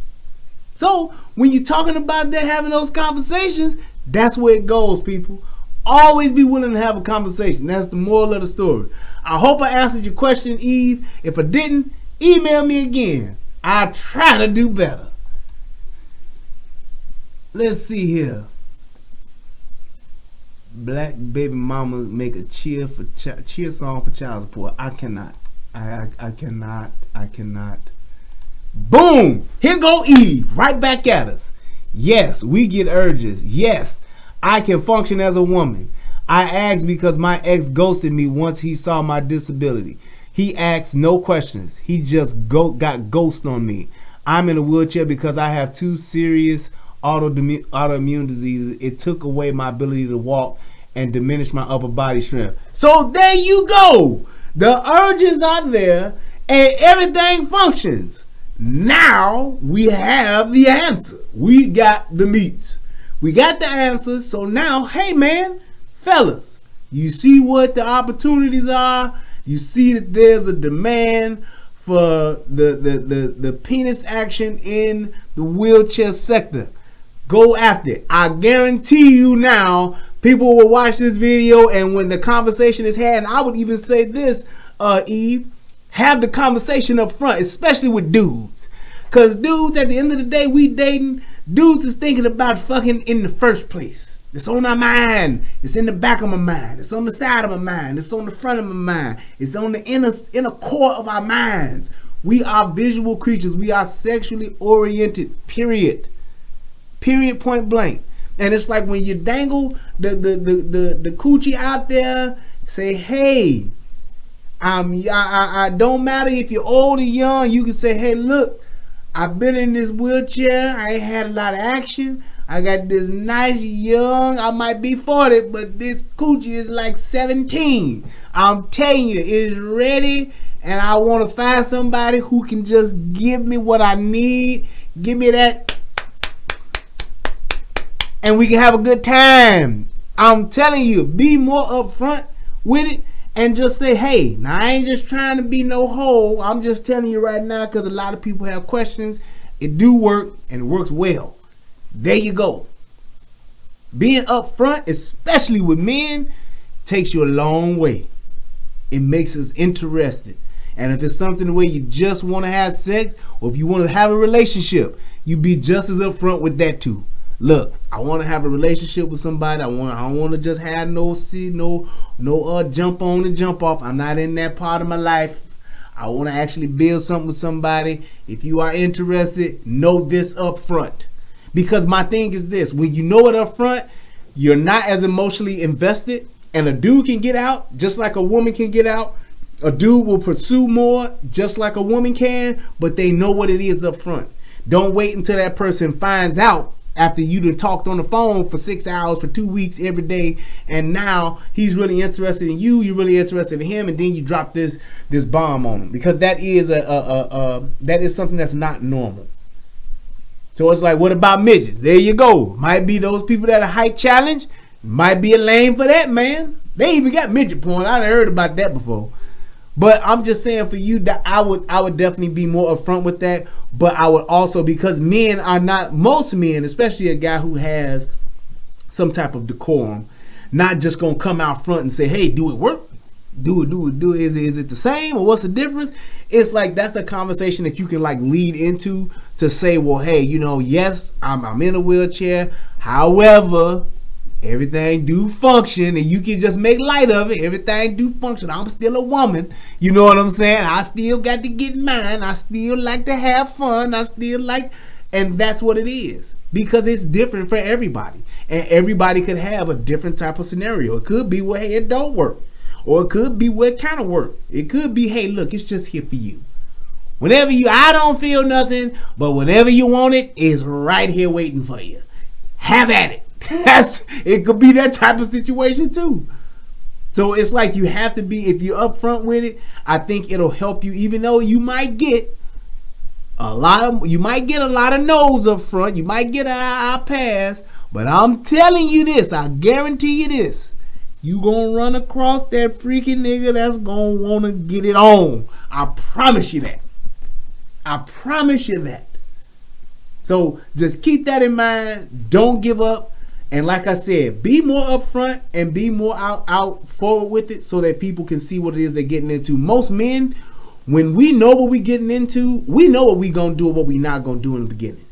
So when you're talking about that, having those conversations, that's where it goes, people. Always be willing to have a conversation. That's the moral of the story. I hope I answered your question, Eve. If I didn't, email me again. I'll try to do better. Let's see here. Black baby mama make a cheer song for child support. I cannot. I cannot. Boom! Here go Eve, right back at us. Yes, we get urges. Yes, I can function as a woman. I asked because my ex ghosted me once he saw my disability. He asked no questions. He just got ghost on me. I'm in a wheelchair because I have 2 serious autoimmune diseases. It took away my ability to walk and diminished my upper body strength. So there you go. The urges are there and everything functions. Now we have the answer. We got the meats. We got the answers. So now, hey man, fellas, you see what the opportunities are. You see that there's a demand for the penis action in the wheelchair sector. Go after it. I guarantee you now, people will watch this video, and when the conversation is had, and I would even say this, Eve, have the conversation up front, especially with dudes. Because dudes, at the end of the day, we dating, dudes is thinking about fucking in the first place. It's on our mind. It's in the back of my mind. It's on the side of my mind. It's on the front of my mind. It's on the inner core of our minds. We are visual creatures. We are sexually oriented, period. Period, point blank. And it's like when you dangle the coochie out there, say, hey, I don't matter if you're old or young, you can say, hey, look, I've been in this wheelchair, I ain't had a lot of action, I got this nice young, I might be 40, but this coochie is like 17. I'm telling you, it is ready, and I want to find somebody who can just give me what I need, give me that, and we can have a good time. I'm telling you, be more upfront with it and just say, hey, now I ain't just trying to be no hoe. I'm just telling you right now because a lot of people have questions. It do work and it works well. There you go. Being upfront, especially with men, takes you a long way. It makes us interested. And if it's something where you just want to have sex or if you want to have a relationship, you be just as upfront with that too. Look, I want to have a relationship with somebody. I don't want to just have no jump on and jump off. I'm not in that part of my life. I want to actually build something with somebody. If you are interested, know this up front. Because my thing is this, when you know it up front, you're not as emotionally invested, and a dude can get out just like a woman can get out. A dude will pursue more just like a woman can, but they know what it is up front. Don't wait until that person finds out after you done talked on the phone for 6 hours, for 2 weeks, every day, and now he's really interested in you, you're really interested in him, and then you drop this bomb on him, because that is that is something that's not normal. So it's like, what about midgets? There you go. Might be those people that are height challenge. Might be a lane for that, man. They even got midget porn. I heard about that before. But I'm just saying for you that I would definitely be more upfront with that. But I would also, because men are not, most men, especially a guy who has some type of decorum, not just gonna come out front and say, hey, do it work? Do it. Is it the same, or what's the difference? It's like that's a conversation that you can like lead into to say, well, hey, yes, I'm in a wheelchair. However, everything do function, and you can just make light of it. Everything do function. I'm still a woman. You know what I'm saying? I still got to get mine. I still like to have fun. I still like, and that's what it is. Because it's different for everybody. And everybody could have a different type of scenario. It could be where, hey, it don't work. Or it could be where it kind of work. It could be, hey, look, it's just here for you. Whenever I don't feel nothing, but whenever you want it, it's right here waiting for you. Have at it. It could be that type of situation too. So it's like you have to be, if you're upfront with it, I think it'll help you, even though you might get a lot of no's up front. You might get an eye pass, but I'm telling you this, I guarantee you this. You gonna run across that freaking nigga that's gonna wanna get it on. I promise you that. I promise you that. So just keep that in mind. Don't give up. And like I said, be more upfront and be more out forward with it so that people can see what it is they're getting into. Most men, when we know what we're getting into, we know what we're gonna do and what we're not gonna do in the beginning.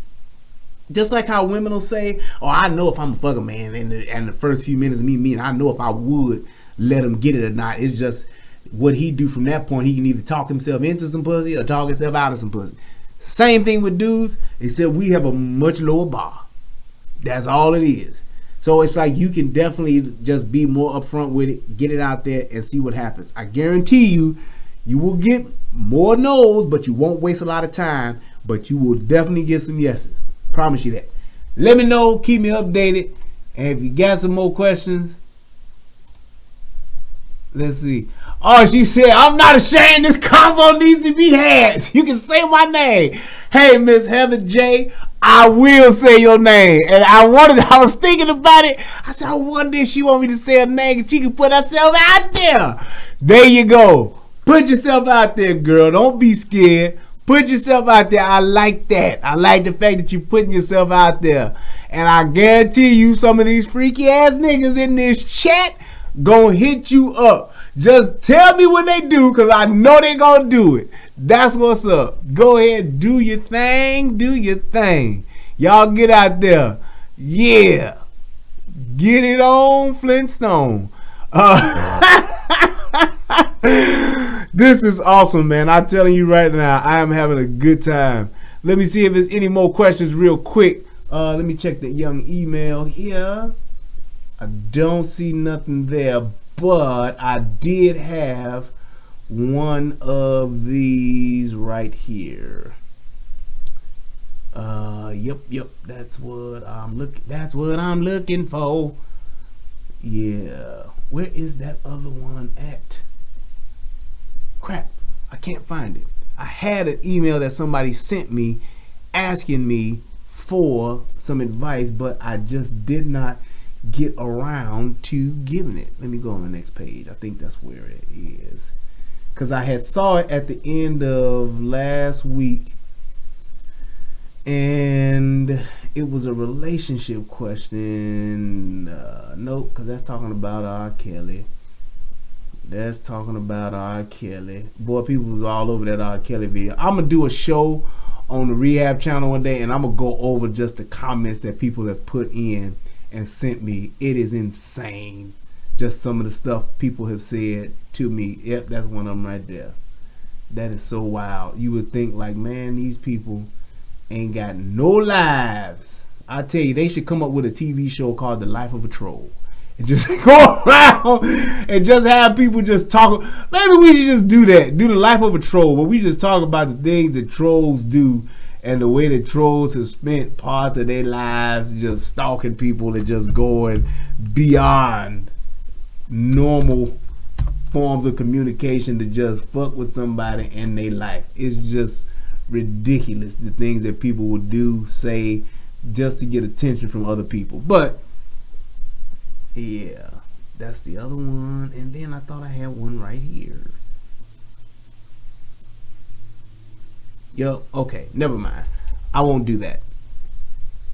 Just like how women will say, oh, I know if I'm a fucking man and the first few minutes of me meeting, I know if I would let him get it or not. It's just what he do from that point. He can either talk himself into some pussy or talk himself out of some pussy. Same thing with dudes, except we have a much lower bar. That's all it is. So it's like you can definitely just be more upfront with it, get it out there, and see what happens. I guarantee you, you will get more no's, but you won't waste a lot of time, but you will definitely get some yeses. Promise you that. Let me know. Keep me updated. And if you got some more questions, let's see. Oh, she said, I'm not ashamed. This convo needs to be had. You can say my name. Hey, Miss Heather J, I will say your name. And I was thinking about it. I said, I wonder if she want me to say her name and she can put herself out there. There you go. Put yourself out there, girl. Don't be scared. Put yourself out there. I like that. I like the fact that you're putting yourself out there. And I guarantee you some of these freaky ass niggas in this chat gonna hit you up. Just tell me when they do, because I know they gonna do it. That's what's up. Go ahead. Do your thing. Do your thing. Y'all get out there. Yeah. Get it on, Flintstone. This is awesome, man. I'm telling you right now, I am having a good time. Let me see if there's any more questions real quick. Let me check the young email here. I don't see nothing there, but I did have one of these right here. Yep. That's what I'm looking for. Yeah. Where is that other one at? Crap, I can't find it. I had an email that somebody sent me asking me for some advice, but I just did not get around to giving it. Let me go on the next page. I think that's where it is. Because I had saw it at the end of last week, and it was a relationship question. Nope, because that's talking about R. Kelly. That's talking about R. Kelly. Boy, people was all over that R. Kelly video. I'm going to do a show on the Rehab channel one day, and I'm going to go over just the comments that people have put in and sent me. It is insane. Just some of the stuff people have said to me. Yep, that's one of them right there. That is so wild. You would think like, man, these people ain't got no lives. I tell you, they should come up with a TV show called The Life of a Troll. And just go around and just have people just talk. Maybe we should just do that. Do The Life of a Troll, where we just talk about the things that trolls do and the way that trolls have spent parts of their lives just stalking people and just going beyond normal forms of communication to just fuck with somebody in their life. It's just ridiculous, the things that people will do, say, just to get attention from other people. But yeah, That's the other one. And then I thought I had one right here. Yo, okay, never mind. I won't do that.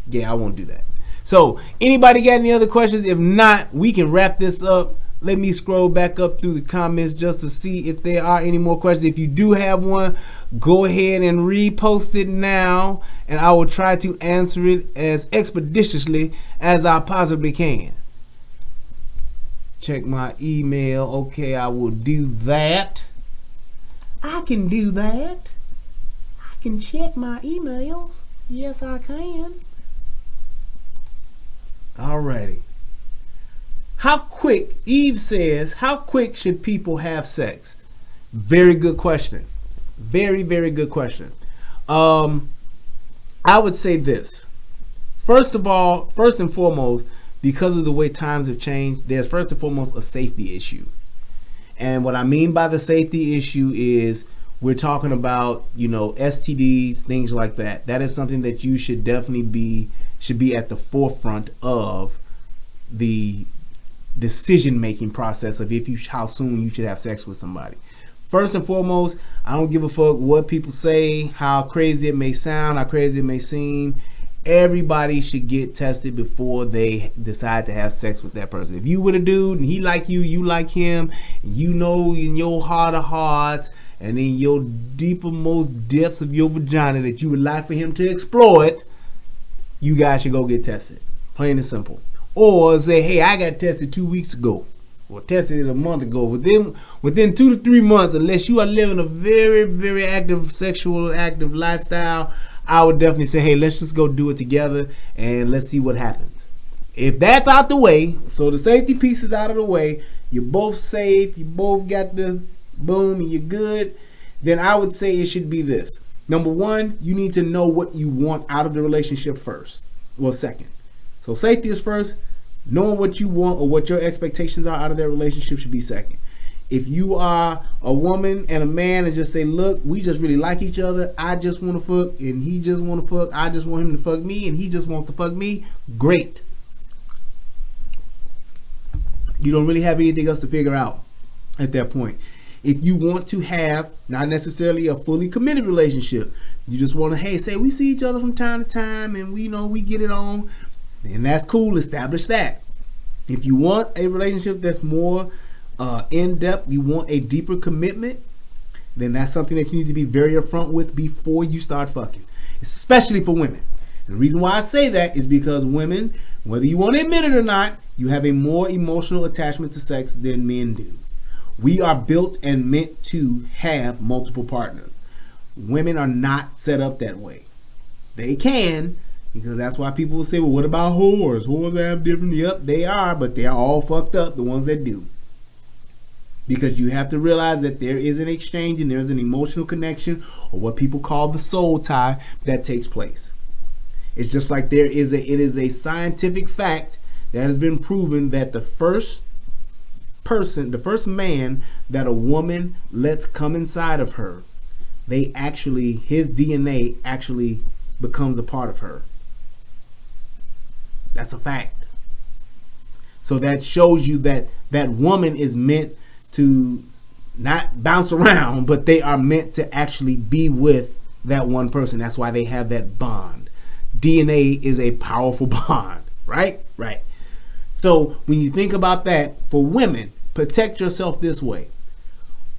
Yeah, I won't do that. So, anybody got any other questions? If not, we can wrap this up. Let me scroll back up through the comments just to see if there are any more questions. If you do have one, go ahead and repost it now, and I will try to answer it as expeditiously as I possibly can. Check my email. Okay, I will do that. I can do that. I can check my emails. Yes, I can. Alrighty. How quick, Eve says, how quick should people have sex? Very good question. Very, very good question. I would say this. First of all, first and foremost, because of the way times have changed, there's first and foremost a safety issue. And what I mean by the safety issue is we're talking about, STDs, things like that. That is something that you should definitely be at the forefront of the decision-making process of how soon you should have sex with somebody. First and foremost, I don't give a fuck what people say, how crazy it may sound, how crazy it may seem. Everybody should get tested before they decide to have sex with that person. If you with a dude and he like you, you like him, you know in your heart of hearts and in your deepermost depths of your vagina that you would like for him to exploit, you guys should go get tested. Plain and simple. Or say, hey, I got tested 2 weeks ago, or tested it a month ago. Within 2 to 3 months, unless you are living a very, very active lifestyle, I would definitely say, hey, let's just go do it together and let's see what happens. If that's out the way, so the safety piece is out of the way, you're both safe, you both got the boom, and you're good, then I would say it should be this. Number one, you need to know what you want out of the relationship first. Well, second. So safety is first. Knowing what you want or what your expectations are out of that relationship should be second. If you are a woman and a man and just say, look, we just really like each other. I just want to fuck and he just want to fuck. I just want him to fuck me and he just wants to fuck me. Great. You don't really have anything else to figure out at that point. If you want to have not necessarily a fully committed relationship, you just want to, hey, say we see each other from time to time and we get it on. And that's cool. Establish that. If you want a relationship that's more in-depth, you want a deeper commitment, then that's something that you need to be very upfront with before you start fucking, especially for women. And the reason why I say that is because women, whether you want to admit it or not, you have a more emotional attachment to sex than men do. We are built and meant to have multiple partners. Women are not set up that way. They can, because that's why people will say, well, what about whores? Whores have different. Yep, they are, but they are all fucked up, the ones that do. Because you have to realize that there is an exchange and there's an emotional connection, or what people call the soul tie, that takes place. It's just like it is a scientific fact that has been proven that the first man that a woman lets come inside of her, his DNA actually becomes a part of her. That's a fact. So that shows you that that woman is meant to not bounce around, but they are meant to actually be with that one person. That's why they have that bond. DNA is a powerful bond, right? Right. So when you think about that, for women, protect yourself this way.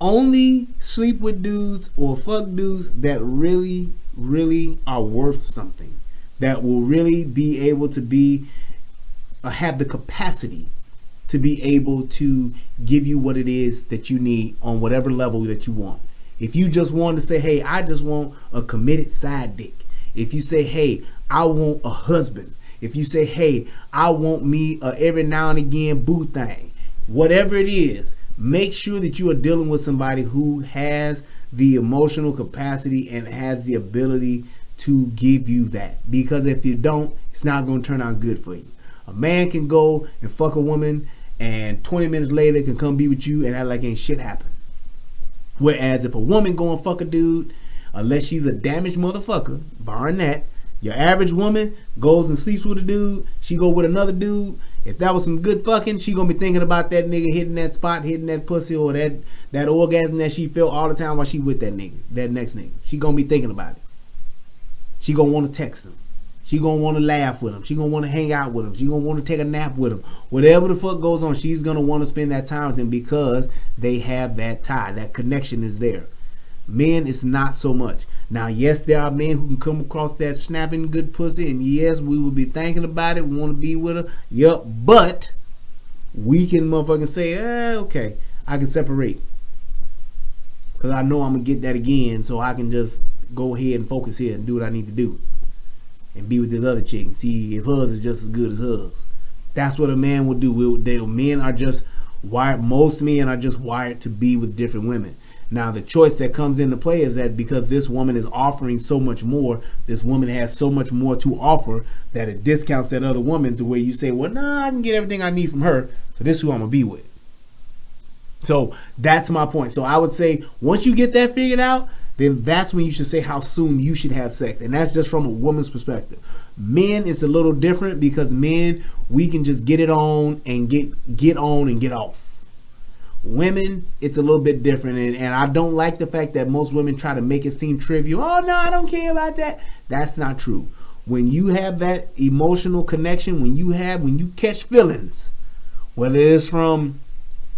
Only sleep with dudes or fuck dudes that really, really are worth something. That will really be able to have the capacity to be able to give you what it is that you need on whatever level that you want. If you just want to say, hey, I just want a committed side dick. If you say, hey, I want a husband. If you say, hey, I want me every now and again boo thing. Whatever it is, make sure that you are dealing with somebody who has the emotional capacity and has the ability to give you that. Because if you don't, it's not going to turn out good for you. A man can go and fuck a woman and 20 minutes later can come be with you and act like ain't shit happened. Whereas if a woman go and fuck a dude, unless she's a damaged motherfucker, barring that, your average woman goes and sleeps with a dude, she go with another dude, If that was some good fucking, she gonna be thinking about that nigga hitting that spot, hitting that pussy, or that orgasm that she felt all the time while she with that nigga, that next nigga. She gonna be thinking about it. She gonna want to text him. She gonna want to laugh with him. She gonna want to hang out with him. She gonna want to take a nap with him. Whatever the fuck goes on, she's gonna want to spend that time with him because they have that tie. That connection is there. Men, it's not so much. Now, yes, there are men who can come across that snapping good pussy, and yes, we will be thinking about it. We want to be with her. Yup, but we can motherfucking say, okay, I can separate. Because I know I'm going to get that again, so I can just go ahead and focus here and do what I need to do. And be with this other chick and see if hers is just as good as hers. That's what a man will do. Men are just wired, most men are just wired to be with different women. Now, the choice that comes into play is that because this woman is offering so much more, this woman has so much more to offer that it discounts that other woman to where you say, well, nah, I can get everything I need from her, so this is who I'm going to be with. So that's my point. So I would say once you get that figured out, then that's when you should say how soon you should have sex. And that's just from a woman's perspective. Men, it's a little different because men, we can just get it on and get on and get off. Women, it's a little bit different, and I don't like the fact that most women try to make it seem trivial. Oh no, I don't care about that. That's not true. When you have that emotional connection, when you catch feelings, whether it's from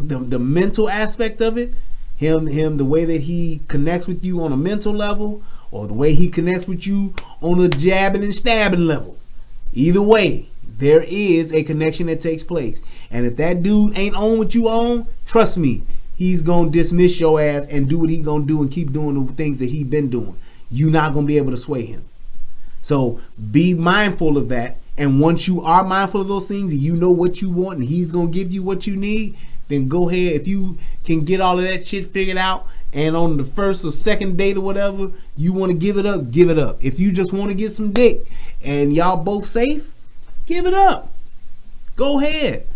the mental aspect of it, him the way that he connects with you on a mental level, or the way he connects with you on a jabbing and stabbing level, either way, there is a connection that takes place. And if that dude ain't on what you on, trust me, he's going to dismiss your ass and do what he going to do and keep doing the things that he been doing. You're not going to be able to sway him. So be mindful of that. And once you are mindful of those things and you know what you want and he's going to give you what you need, then go ahead. If you can get all of that shit figured out and on the first or second date or whatever, you want to give it up, give it up. If you just want to get some dick and y'all both safe, give it up. Go ahead.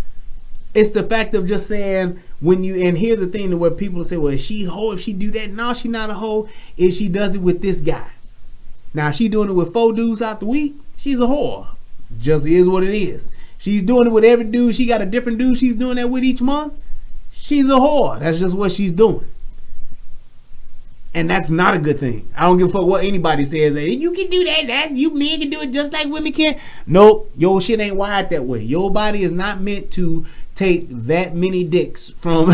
It's the fact of just saying when you, and here's the thing to where people say, well, is she a hoe if she do that? No, she not a hoe if she does it with this guy. Now, if she doing it with 4 dudes out the week, she's a whore. Just is what it is. She's doing it with every dude. She got a different dude she's doing that with each month. She's a whore. That's just what she's doing. And that's not a good thing. I don't give a fuck what anybody says. Hey, you can do that. That's you men can do it just like women can. Nope. Your shit ain't wired that way. Your body is not meant to take that many dicks from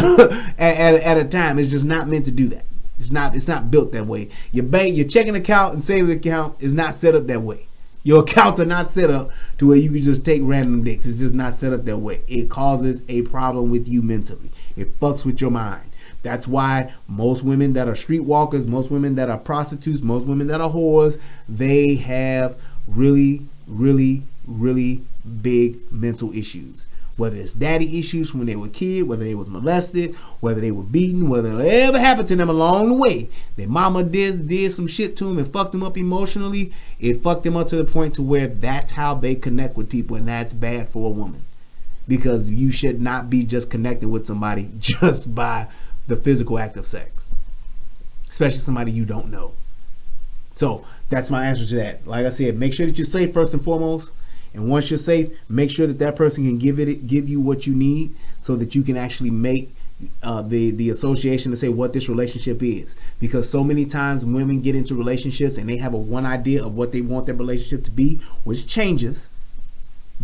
at a time. It's just not meant to do that. It's not built that way. Your checking account and savings account is not set up that way. Your accounts are not set up to where you can just take random dicks. It's just not set up that way. It causes a problem with you mentally. It fucks with your mind. That's why most women that are streetwalkers, most women that are prostitutes, most women that are whores, they have really, really, really big mental issues. Whether it's daddy issues from when they were a kid, whether they was molested, whether they were beaten, whether it ever happened to them along the way. Their mama did some shit to them and fucked them up emotionally. It fucked them up to the point to where that's how they connect with people, and that's bad for a woman. Because you should not be just connected with somebody just by the physical act of sex. Especially somebody you don't know. So that's my answer to that. Like I said, make sure that you're safe first and foremost. And once you're safe, make sure that person can give you what you need so that you can actually make the association to say what this relationship is. Because so many times women get into relationships and they have one idea of what they want their relationship to be, which changes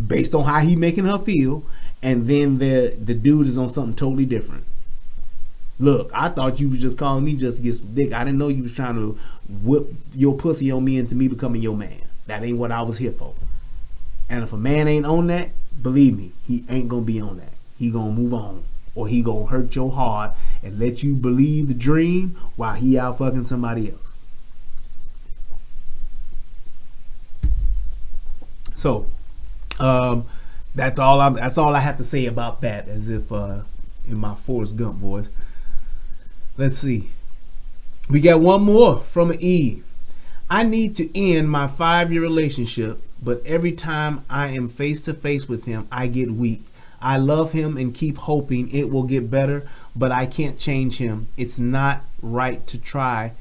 based on how he making her feel, and then the dude is on something totally different. Look, I thought you was just calling me just to get some dick. I didn't know you was trying to whip your pussy on me into me becoming your man. That ain't what I was here for. And if a man ain't on that, believe me, he ain't gonna be on that. He gonna move on, or he gonna hurt your heart and let you believe the dream while he out fucking somebody else. So, that's all I have to say about that. As if in my Forrest Gump voice. Let's see. We got one more from Eve. I need to end my 5-year relationship, but every time I am face to face with him, I get weak. I love him and keep hoping it will get better, but I can't change him. It's not right to try.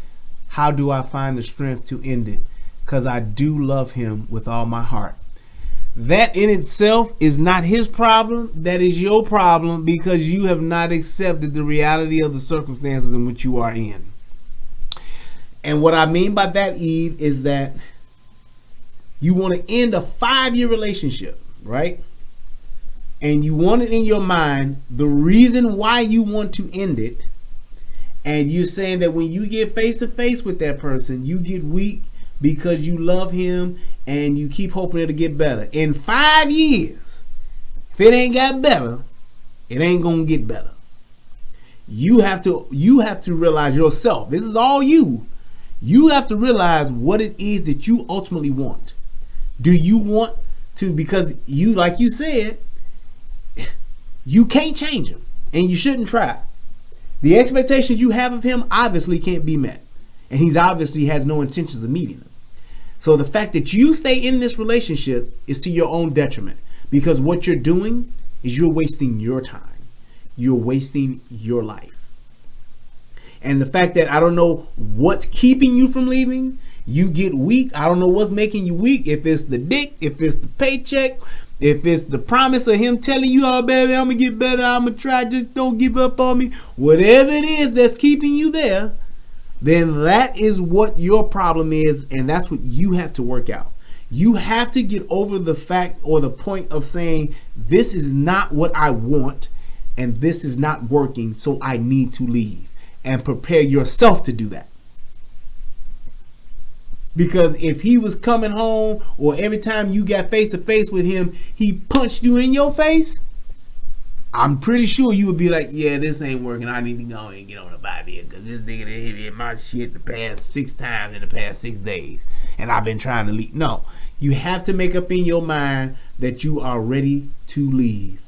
How do I find the strength to end it? Because I do love him with all my heart. That in itself is not his problem. That is your problem because you have not accepted the reality of the circumstances in which you are in. And what I mean by that, Eve, is that you want to end a 5-year relationship, right? And you want it in your mind, the reason why you want to end it. And you're saying that when you get face to face with that person, you get weak because you love him and you keep hoping it'll get better. In 5 years, if it ain't got better, it ain't gonna get better. You have to realize yourself. This is all you. You have to realize what it is that you ultimately want. Do you want to, because you, like you said, you can't change him and you shouldn't try. The expectations you have of him obviously can't be met. And he's obviously has no intentions of meeting them. So the fact that you stay in this relationship is to your own detriment, because what you're doing is you're wasting your time. You're wasting your life. And the fact that I don't know what's keeping you from leaving, you get weak. I don't know what's making you weak. If it's the dick, if it's the paycheck, if it's the promise of him telling you, oh, baby, I'm going to get better, I'm going to try, just don't give up on me. Whatever it is that's keeping you there, then that is what your problem is, and that's what you have to work out. You have to get over the fact or the point of saying, this is not what I want, and this is not working, so I need to leave. And prepare yourself to do that. Because if he was coming home, or every time you got face to face with him, he punched you in your face, I'm pretty sure you would be like, yeah, this ain't working. I need to go and get on the vibe here, because this nigga done hit my shit the past 6 times in the past 6 days. And I've been trying to leave. No, you have to make up in your mind that you are ready to leave.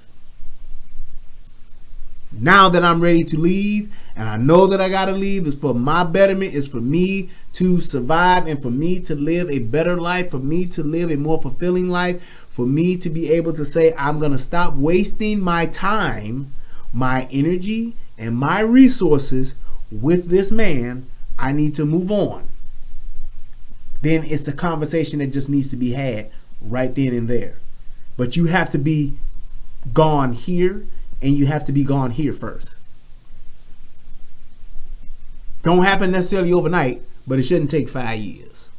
Now that I'm ready to leave, and I know that I gotta leave, it's for my betterment, it's for me to survive, and for me to live a better life, for me to live a more fulfilling life, for me to be able to say, I'm gonna stop wasting my time, my energy, and my resources with this man. I need to move on. Then it's a conversation that just needs to be had right then and there. But you have to be gone here, and you have to be gone here first. Don't happen necessarily overnight, but it shouldn't take 5 years.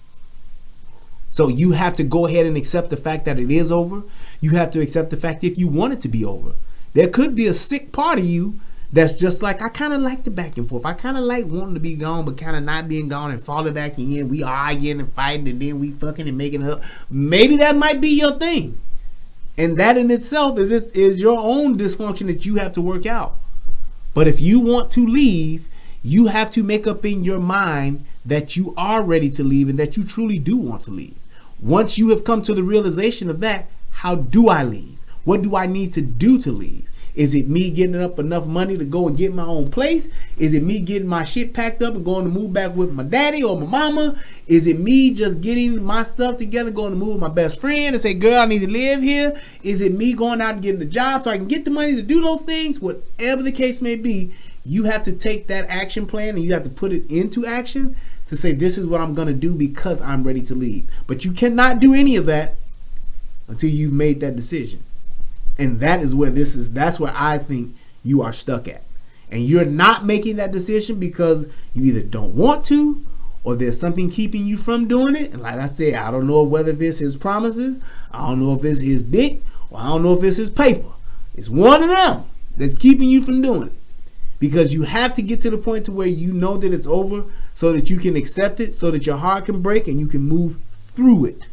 So you have to go ahead and accept the fact that it is over. You have to accept the fact if you want it to be over. There could be a sick part of you that's just like, I kind of like the back and forth. I kind of like wanting to be gone, but kind of not being gone and falling back in. We arguing and fighting, and then we fucking and making up. Maybe that might be your thing. And that in itself is your own dysfunction that you have to work out. But if you want to leave, you have to make up in your mind that you are ready to leave and that you truly do want to leave. Once you have come to the realization of that, how do I leave? What do I need to do to leave? Is it me getting up enough money to go and get my own place? Is it me getting my shit packed up and going to move back with my daddy or my mama? Is it me just getting my stuff together, going to move with my best friend and say, girl, I need to live here? Is it me going out and getting a job so I can get the money to do those things? Whatever the case may be, you have to take that action plan and you have to put it into action to say, this is what I'm going to do because I'm ready to leave. But you cannot do any of that until you've made that decision. And that is where that's where I think you are stuck at. And you're not making that decision because you either don't want to, or there's something keeping you from doing it. And like I said, I don't know whether it's his promises, I don't know if it's his dick, or I don't know if it's his paper. It's one of them that's keeping you from doing it. Because you have to get to the point to where you know that it's over so that you can accept it, so that your heart can break and you can move through it.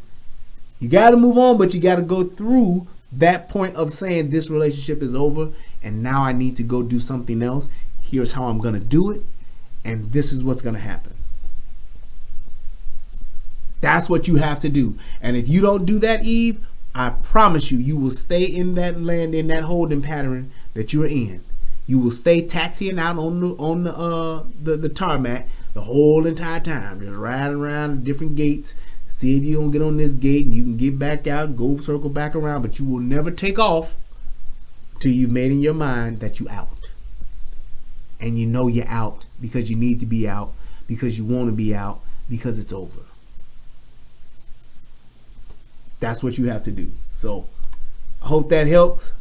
You got to move on, but you got to go through that point of saying this relationship is over and now I need to go do something else. Here's how I'm going to do it, and this is what's going to happen. That's what you have to do. And if you don't do that, Eve, I promise you, you will stay in that land, in that holding pattern that you're in. You will stay taxiing out on the tarmac the whole entire time, just riding around different gates. See if you don't get on this gate and you can get back out, go circle back around, but you will never take off till you've made in your mind that you out. And you know you're out because you need to be out, because you want to be out, because it's over. That's what you have to do. So I hope that helps.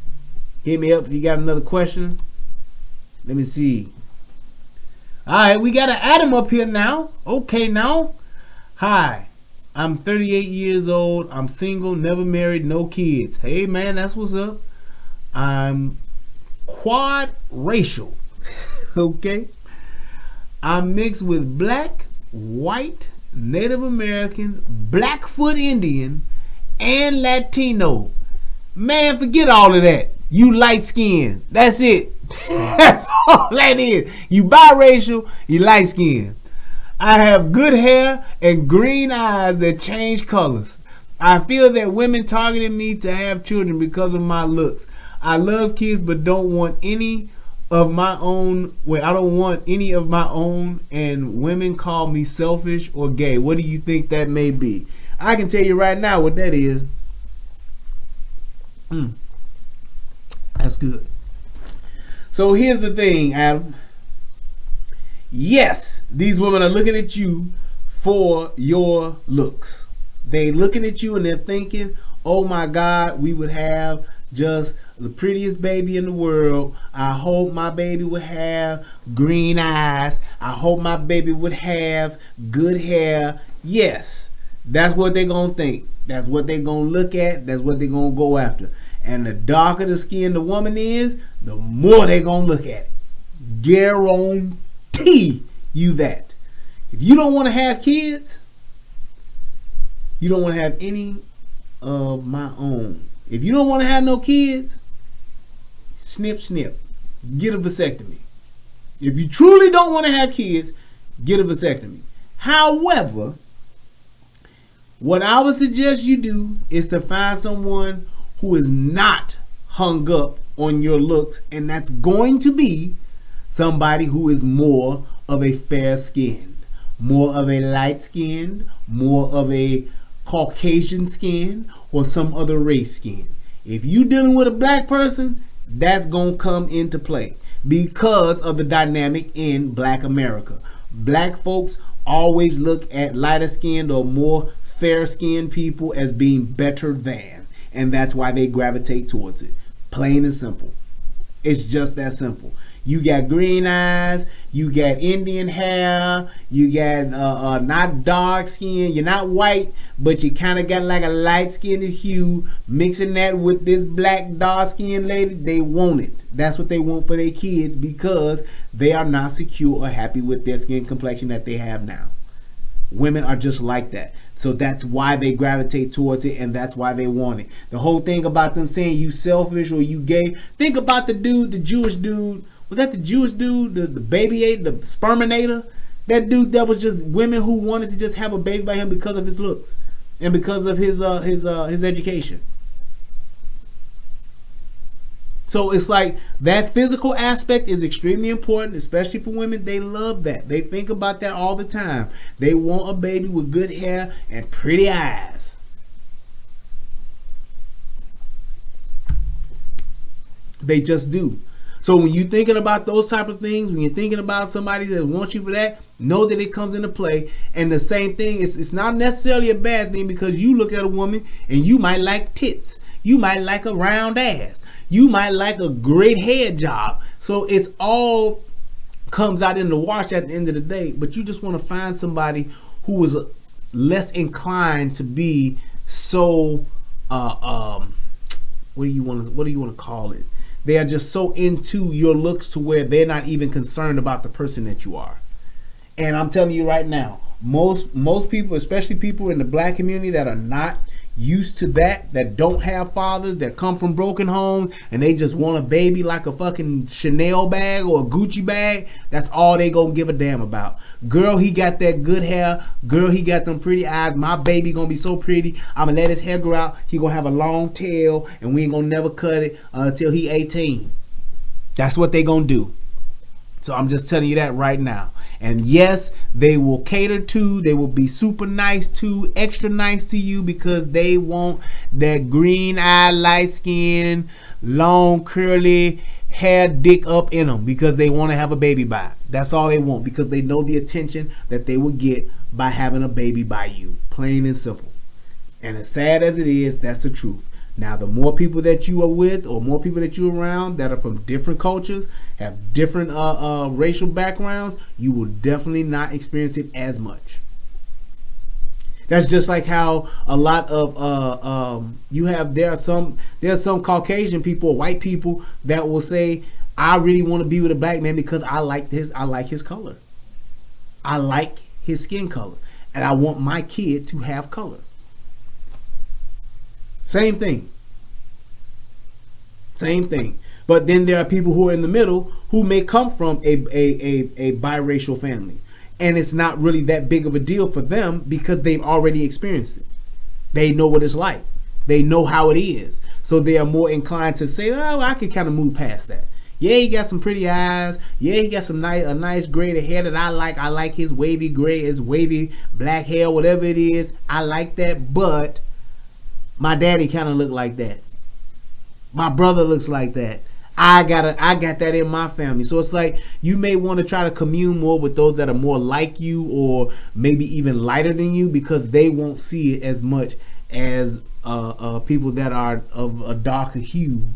Hit me up if you got another question. Let me see. All right, we got an Adam up here now. Okay, now. Hi, I'm 38 years old. I'm single, never married, no kids. Hey, man, that's what's up. I'm quad racial. Okay. I'm mixed with black, white, Native American, Blackfoot Indian, and Latino. Man, forget all of that. You light skinned. That's it. That's all that is. You biracial, you light skinned. I have good hair and green eyes that change colors. I feel that women targeted me to have children because of my looks. I love kids but don't want any of my own. Wait, I don't want any of my own, and women call me selfish or gay. What do you think that may be? I can tell you right now what that is. That's good. So here's the thing, Adam. Yes, these women are looking at you for your looks. They looking at you and they're thinking, oh my God, we would have just the prettiest baby in the world. I hope my baby would have green eyes. I hope my baby would have good hair. Yes, that's what they're going to think. That's what they're going to look at. That's what they're going to go after. And the darker the skin the woman is, the more they're going to look at it. Guarantee you that. If you don't want to have kids, you don't want to have any of my own. If you don't want to have no kids, snip, snip. Get a vasectomy. If you truly don't want to have kids, get a vasectomy. However, what I would suggest you do is to find someone who is not hung up on your looks, and that's going to be somebody who is more of a fair skin, more of a light skin, more of a Caucasian skin, or some other race skin. If you dealing with a black person, that's going to come into play because of the dynamic in black America. Black folks always look at lighter skinned or more fair skinned people as being better than. And that's why they gravitate towards it. Plain and simple. It's just that simple. You got green eyes, you got Indian hair, you got not dark skin, you're not white, but you kind of got like a light skinned hue. Mixing that with this black dark skinned lady, they want it. That's what they want for their kids because they are not secure or happy with their skin complexion that they have now. Women are just like that. So that's why they gravitate towards it, and that's why they want it. The whole thing about them saying you selfish or you gay, think about the dude, the Jewish dude. Was that the Jewish dude, the baby, the sperminator? That dude that was just women who wanted to just have a baby by him because of his looks and because of his education. So it's like that physical aspect is extremely important, especially for women. They love that. They think about that all the time. They want a baby with good hair and pretty eyes. They just do. So when you're thinking about those type of things, when you're thinking about somebody that wants you for that, know that it comes into play. And the same thing, it's not necessarily a bad thing because you look at a woman and you might like tits. You might like a round ass. You might like a great head job. So it's all comes out in the wash at the end of the day. But you just want to find somebody who is less inclined to be so what do you want to call it? They are just so into your looks to where they're not even concerned about the person that you are. And I'm telling you right now, most people, especially people in the black community that are not used to that don't have fathers, that come from broken homes, and they just want a baby like a fucking Chanel bag or a Gucci bag, that's all they gonna give a damn about. Girl, he got that good hair. Girl, he got them pretty eyes. My baby gonna be so pretty. I'm gonna let his hair grow out. He gonna have a long tail, and we ain't gonna never cut it until he 18. That's what they gonna do. So I'm just telling you that right now. And yes, they will cater to, they will be super nice to, extra nice to you because they want that green eye, light skin, long curly hair dick up in them because they want to have a baby by. That's all they want because they know the attention that they will get by having a baby by you. Plain and simple. And as sad as it is, that's the truth. Now, the more people that you are with, or more people that you're around that are from different cultures, have different racial backgrounds, you will definitely not experience it as much. That's just like how a lot of there are some Caucasian people or white people that will say, I really want to be with a black man because I like his color. I like his skin color. And I want my kid to have color. Same thing. Same thing. But then there are people who are in the middle who may come from a biracial family. And it's not really that big of a deal for them because they've already experienced it. They know what it's like. They know how it is. So they are more inclined to say, oh, I can kind of move past that. Yeah, he got some pretty eyes. Yeah, he got a nice gray hair that I like. I like his wavy gray, his wavy black hair, whatever it is. I like that, but my daddy kind of looked like that. My brother looks like that. I got that in my family. So it's like you may want to try to commune more with those that are more like you or maybe even lighter than you because they won't see it as much as people that are of a darker hue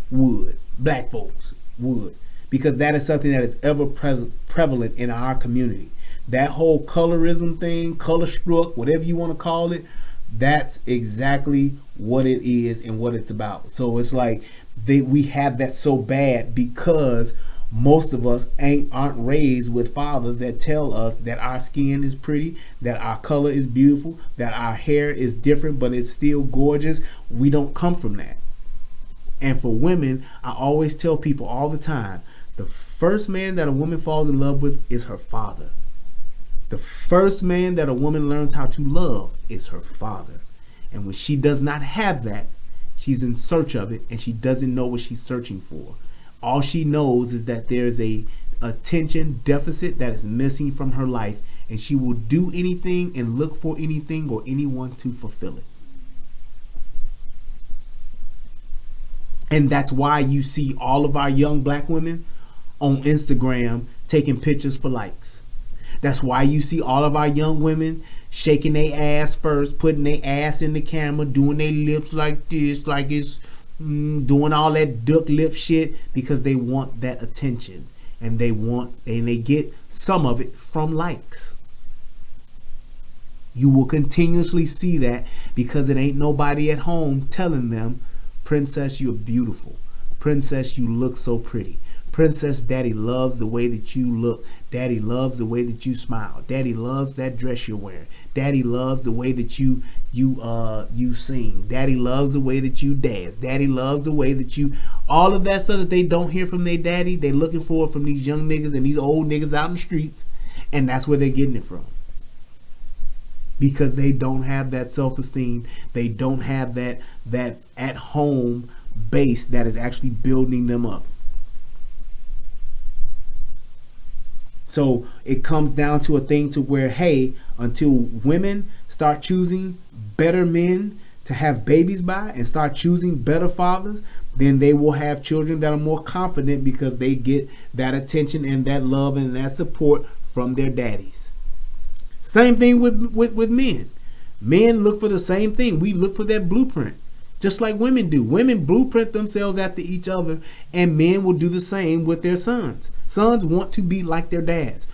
would. Black folks would. Because that is something that is ever prevalent in our community. That whole colorism thing, color struck, whatever you want to call it, that's exactly what it is and what it's about. So it's like we have that so bad because most of us aren't raised with fathers that tell us that our skin is pretty, that our color is beautiful, that our hair is different but it's still gorgeous. We don't come from that. And for women, I always tell people all the time, the first man that a woman falls in love with is her father. The first man that a woman learns how to love is her father. And when she does not have that, she's in search of it and she doesn't know what she's searching for. All she knows is that there's a attention deficit that is missing from her life, and she will do anything and look for anything or anyone to fulfill it. And that's why you see all of our young black women on Instagram taking pictures for likes. That's why you see all of our young women shaking their ass first, putting their ass in the camera, doing their lips like this, like it's doing all that duck lip shit because they want that attention. And they get some of it from likes. You will continuously see that because it ain't nobody at home telling them, Princess, you're beautiful. Princess, you look so pretty. Princess, daddy loves the way that you look. Daddy loves the way that you smile. Daddy loves that dress you're wearing. Daddy loves the way that you sing. Daddy loves the way that you dance. Daddy loves the way that you, all of that stuff that they don't hear from their daddy, they looking for it from these young niggas and these old niggas out in the streets. And that's where they're getting it from. Because they don't have that self-esteem. They don't have that at home base that is actually building them up. So it comes down to a thing to where, hey, until women start choosing better men to have babies by and start choosing better fathers, then they will have children that are more confident because they get that attention and that love and that support from their daddies. Same thing with men. Men look for the same thing. We look for that blueprint. Just like women do. Women blueprint themselves after each other, and men will do the same with their sons. Sons want to be like their dads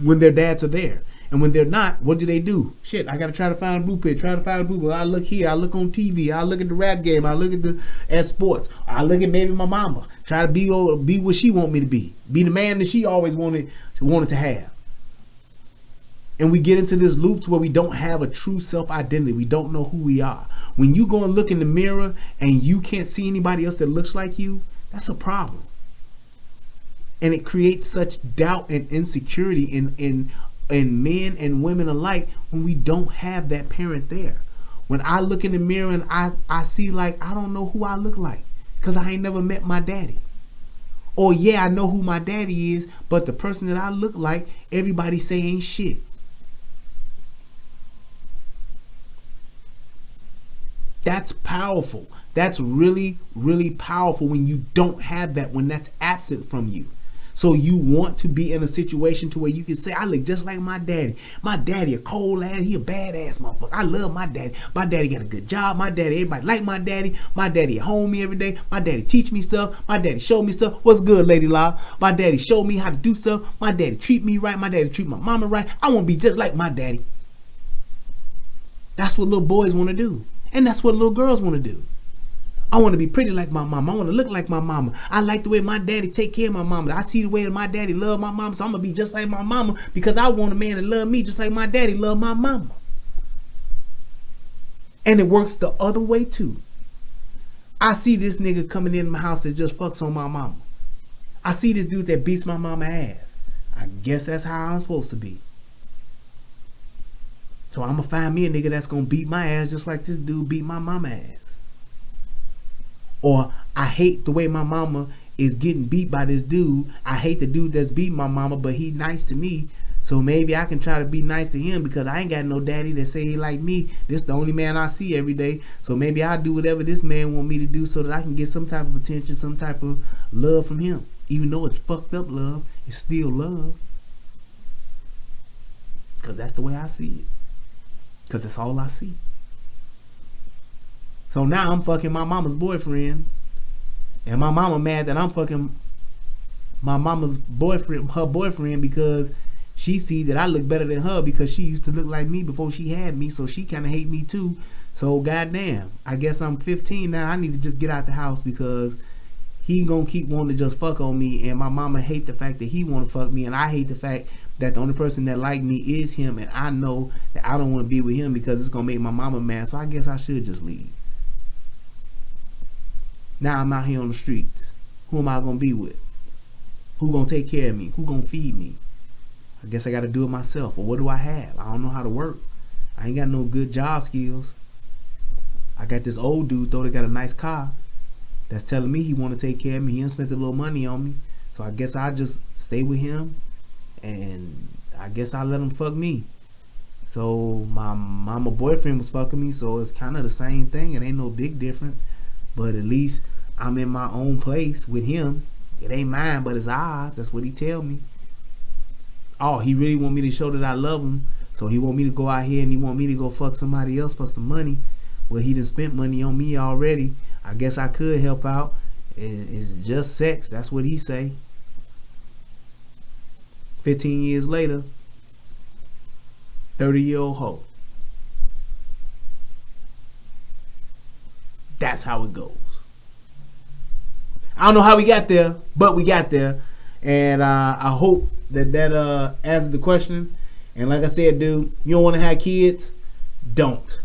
when their dads are there. And when they're not, what do? Shit, I got to try to find a blueprint. I look here. I look on TV. I look at the rap game. I look at sports. I look at maybe my mama. Try to be what she want me to be. Be the man that she always wanted to have. And we get into this loops where we don't have a true self-identity. We don't know who we are. When you go and look in the mirror and you can't see anybody else that looks like you, that's a problem. And it creates such doubt and insecurity in men and women alike when we don't have that parent there. When I look in the mirror and I see like, I don't know who I look like because I ain't never met my daddy. Or yeah, I know who my daddy is, but the person that I look like, everybody say ain't shit. That's powerful. That's really, really powerful when you don't have that, when that's absent from you. So you want to be in a situation to where you can say, I look just like my daddy. My daddy a cold ass, he a badass motherfucker. I love my daddy. My daddy got a good job. My daddy, everybody like my daddy. My daddy at home me every day. My daddy teach me stuff. My daddy show me stuff. What's good, Lady Law? My daddy show me how to do stuff. My daddy treat me right. My daddy treat my mama right. I want to be just like my daddy. That's what little boys want to do. And that's what little girls want to do. I want to be pretty like my mama. I want to look like my mama. I like the way my daddy take care of my mama. I see the way that my daddy love my mama, so I'm going to be just like my mama because I want a man to love me just like my daddy love my mama. And it works the other way too. I see this nigga coming in my house that just fucks on my mama. I see this dude that beats my mama ass. I guess that's how I'm supposed to be. So I'm going to find me a nigga that's going to beat my ass just like this dude beat my mama ass. Or I hate the way my mama is getting beat by this dude. I hate the dude that's beating my mama, but he nice to me. So maybe I can try to be nice to him because I ain't got no daddy that say he like me. This the only man I see every day. So maybe I'll do whatever this man want me to do so that I can get some type of attention, some type of love from him. Even though it's fucked up love, it's still love. Because that's the way I see it. Because that's all I see. So now I'm fucking my mama's boyfriend. And my mama mad that I'm fucking my mama's boyfriend, her boyfriend, because she see that I look better than her because she used to look like me before she had me. So she kind of hate me too. So goddamn, I guess I'm 15 now. I need to just get out the house because he gonna keep wanting to just fuck on me. And my mama hate the fact that he want to fuck me. And I hate the fact that the only person that like me is him. And I know that I don't want to be with him because it's gonna make my mama mad. So I guess I should just leave. Now I'm out here on the streets. Who am I going to be with? Who going to take care of me? Who going to feed me? I guess I got to do it myself. Or what do I have? I don't know how to work. I ain't got no good job skills. I got this old dude though that got a nice car that's telling me he want to take care of me. He done spent a little money on me. So I guess I just stay with him and I guess I let him fuck me. So my mama boyfriend was fucking me, so it's kind of the same thing. It ain't no big difference. But at least I'm in my own place with him. It ain't mine, but it's ours. That's what he tell me. Oh, he really want me to show that I love him. So he want me to go out here and he want me to go fuck somebody else for some money. Well, he done spent money on me already. I guess I could help out. It's just sex. That's what he say. 15 years later, 30-year-old hoe. That's how it goes. I don't know how we got there, but we got there. And I hope that answered the question. And like I said, dude, you don't want to have kids? Don't.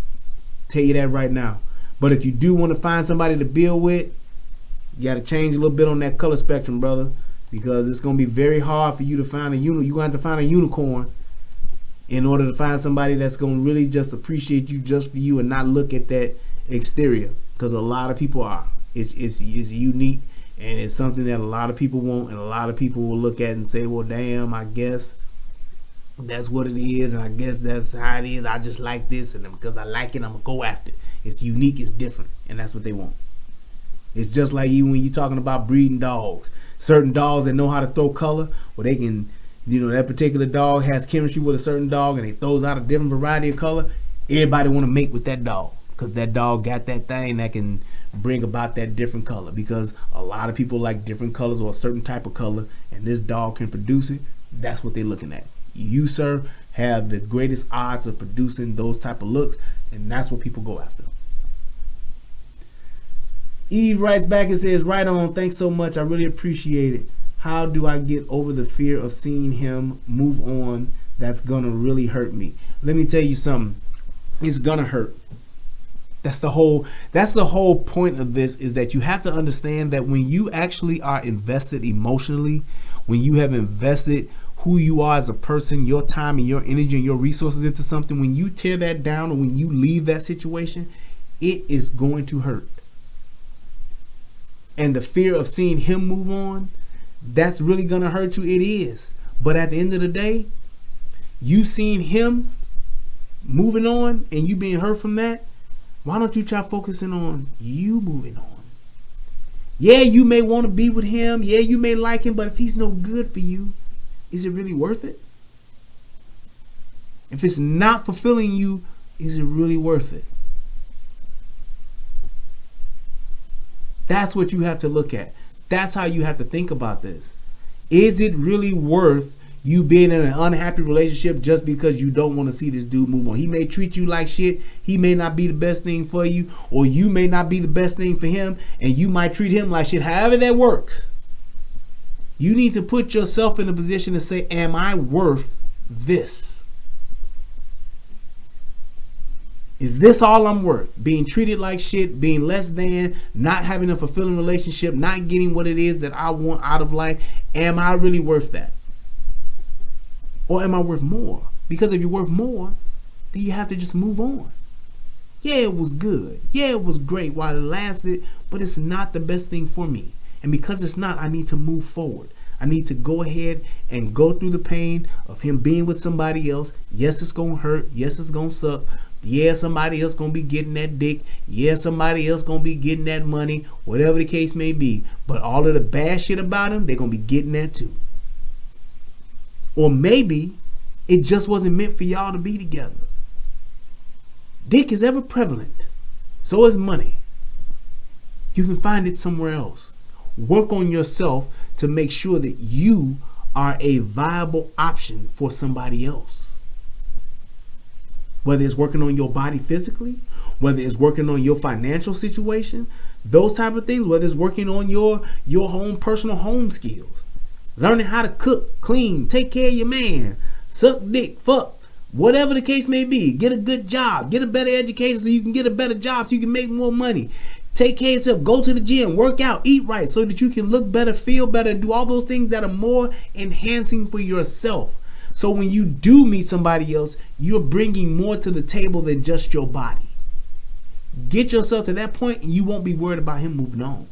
Tell you that right now. But if you do want to find somebody to build with, you got to change a little bit on that color spectrum, brother. Because it's going to be very hard for you to find you're going to have to find a unicorn in order to find somebody that's going to really just appreciate you just for you and not look at that exterior. Because a lot of people are. It's unique and it's something that a lot of people want, and a lot of people will look at and say, well, damn, I guess that's what it is, and I guess that's how it is. I just like this, and because I like it, I'm going to go after it. It's unique, it's different, and that's what they want. It's just like even when you're talking about breeding dogs. Certain dogs that know how to throw color, where they can, that particular dog has chemistry with a certain dog, and it throws out a different variety of color. Everybody want to mate with that dog. Because that dog got that thing that can bring about that different color. Because a lot of people like different colors or a certain type of color, and this dog can produce it. That's what they're looking at. You, sir, have the greatest odds of producing those type of looks, and that's what people go after. Eve writes back and says, right on, thanks so much. I really appreciate it. How do I get over the fear of seeing him move on? That's going to really hurt me. Let me tell you something. It's going to hurt. That's the whole point of this, is that you have to understand that when you actually are invested emotionally, when you have invested who you are as a person, your time and your energy and your resources into something, when you tear that down or when you leave that situation, it is going to hurt. And the fear of seeing him move on, that's really going to hurt you. It is. But at the end of the day, you seeing him moving on and you being hurt from that, why don't you try focusing on you moving on? Yeah, you may want to be with him. Yeah, you may like him, but if he's no good for you, is it really worth it? If it's not fulfilling you, is it really worth it? That's what you have to look at. That's how you have to think about this. Is it really worth you being in an unhappy relationship just because you don't want to see this dude move on? He may treat you like shit. He may not be the best thing for you, or you may not be the best thing for him, and you might treat him like shit. However that works, you need to put yourself in a position to say, am I worth this? Is this all I'm worth? Being treated like shit, being less than, not having a fulfilling relationship, not getting what it is that I want out of life. Am I really worth that? Or am I worth more? Because if you're worth more, then you have to just move on. Yeah, it was good. Yeah, it was great while it lasted, but it's not the best thing for me. And because it's not, I need to move forward. I need to go ahead and go through the pain of him being with somebody else. Yes, it's going to hurt. Yes, it's going to suck. Yeah, somebody else going to be getting that dick. Yeah, somebody else going to be getting that money. Whatever the case may be. But all of the bad shit about him, they're going to be getting that too. Or maybe it just wasn't meant for y'all to be together. Dick is ever prevalent. So is money. You can find it somewhere else. Work on yourself to make sure that you are a viable option for somebody else. Whether it's working on your body physically, whether it's working on your financial situation, those type of things, whether it's working on your personal home skills, learning how to cook, clean, take care of your man, suck dick, fuck, whatever the case may be, get a good job, get a better education so you can get a better job so you can make more money. Take care of yourself, go to the gym, work out, eat right so that you can look better, feel better, and do all those things that are more enhancing for yourself. So when you do meet somebody else, you're bringing more to the table than just your body. Get yourself to that point and you won't be worried about him moving on.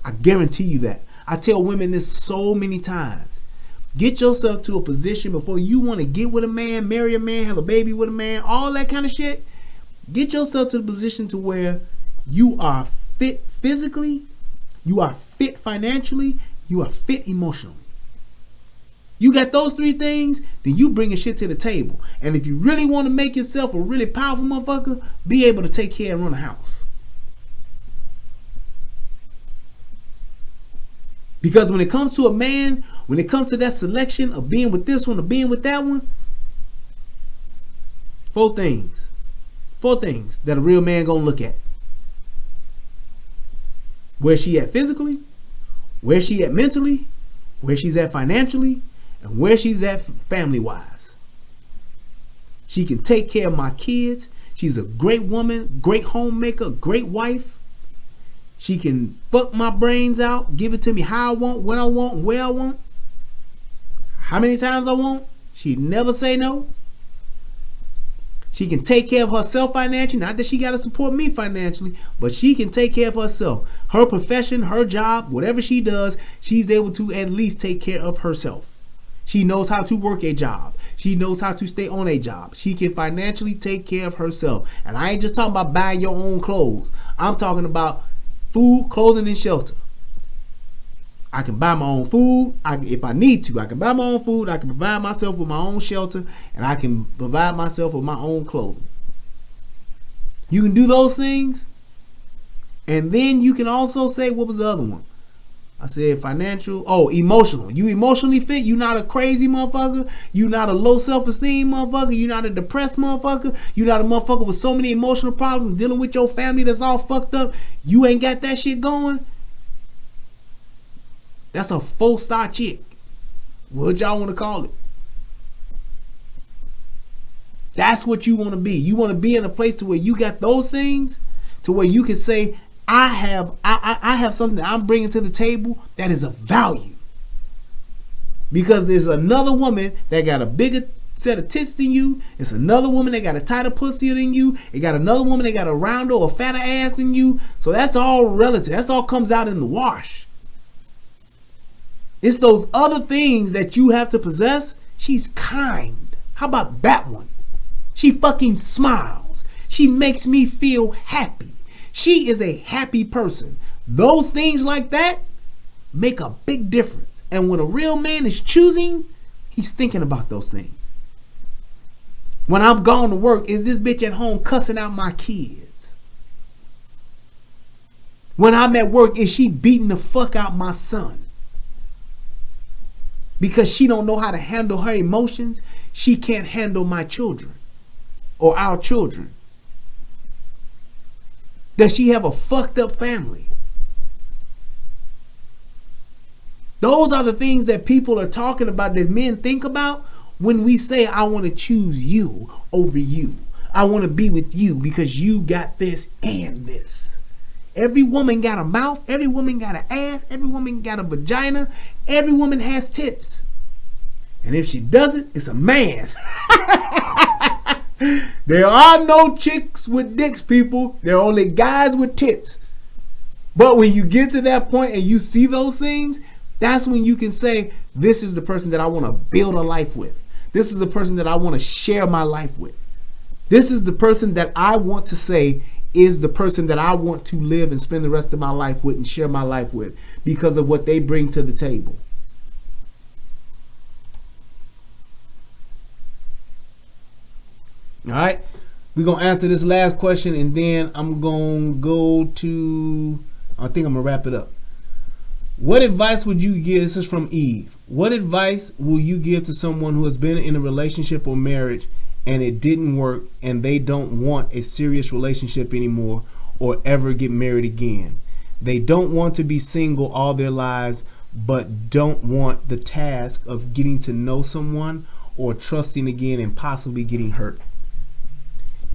I guarantee you that. I tell women this so many times. Get yourself to a position before you want to get with a man, marry a man, have a baby with a man, all that kind of shit. Get yourself to the position to where you are fit physically, you are fit financially, you are fit emotionally. You got those three things, then you bringing shit to the table. And if you really want to make yourself a really powerful motherfucker, be able to take care and run a house. Because when it comes to a man, when it comes to that selection of being with this one or being with that one, four things that a real man gonna look at. Where she at physically, where she at mentally, where she's at financially, and where she's at family-wise. She can take care of my kids. She's a great woman, great homemaker, great wife. She can fuck my brains out, give it to me how I want, when I want, where I want, how many times I want. She'd never say no. She can take care of herself financially. Not that she got to support me financially, but she can take care of herself. Her profession, her job, whatever she does, she's able to at least take care of herself. She knows how to work a job. She knows how to stay on a job. She can financially take care of herself. And I ain't just talking about buying your own clothes. I'm talking about food, clothing, and shelter. I can buy my own food. If I need to, I can buy my own food. I can provide myself with my own shelter. And I can provide myself with my own clothing. You can do those things. And then you can also say, what was the other one? I said financial. Oh, emotional. You emotionally fit. You not a crazy motherfucker. You not a low self-esteem motherfucker. You not a depressed motherfucker. You not a motherfucker with so many emotional problems dealing with your family that's all fucked up. You ain't got that shit going. That's a 4-star chick. What y'all want to call it? That's what you want to be. You want to be in a place to where you got those things, to where you can say, I have something that I'm bringing to the table that is of value. Because there's another woman that got a bigger set of tits than you. It's another woman that got a tighter pussy than you. It got another woman that got a rounder or fatter ass than you. So that's all relative. That's all comes out in the wash. It's those other things that you have to possess. She's kind. How about that one? She fucking smiles. She makes me feel happy. She is a happy person. Those things like that make a big difference. And when a real man is choosing, he's thinking about those things. When I'm gone to work, is this bitch at home cussing out my kids? When I'm at work, is she beating the fuck out my son? Because she don't know how to handle her emotions, she can't handle my children or our children. Does she have a fucked up family? Those are the things that people are talking about, that men think about when we say, I want to choose you over you. I want to be with you because you got this and this. Every woman got a mouth. Every woman got an ass. Every woman got a vagina. Every woman has tits. And if she doesn't, it's a man. There are no chicks with dicks, people. There are only guys with tits. But when you get to that point and you see those things, that's when you can say, this is the person that I want to build a life with. This is the person that I want to share my life with. This is the person that I want to say is the person that I want to live and spend the rest of my life with and share my life with because of what they bring to the table. All right, we're going to answer this last question and then I'm going to go to, I think I'm going to wrap it up. What advice would you give? This is from Eve. What advice will you give to someone who has been in a relationship or marriage and it didn't work and they don't want a serious relationship anymore or ever get married again? They don't want to be single all their lives but don't want the task of getting to know someone or trusting again and possibly getting hurt.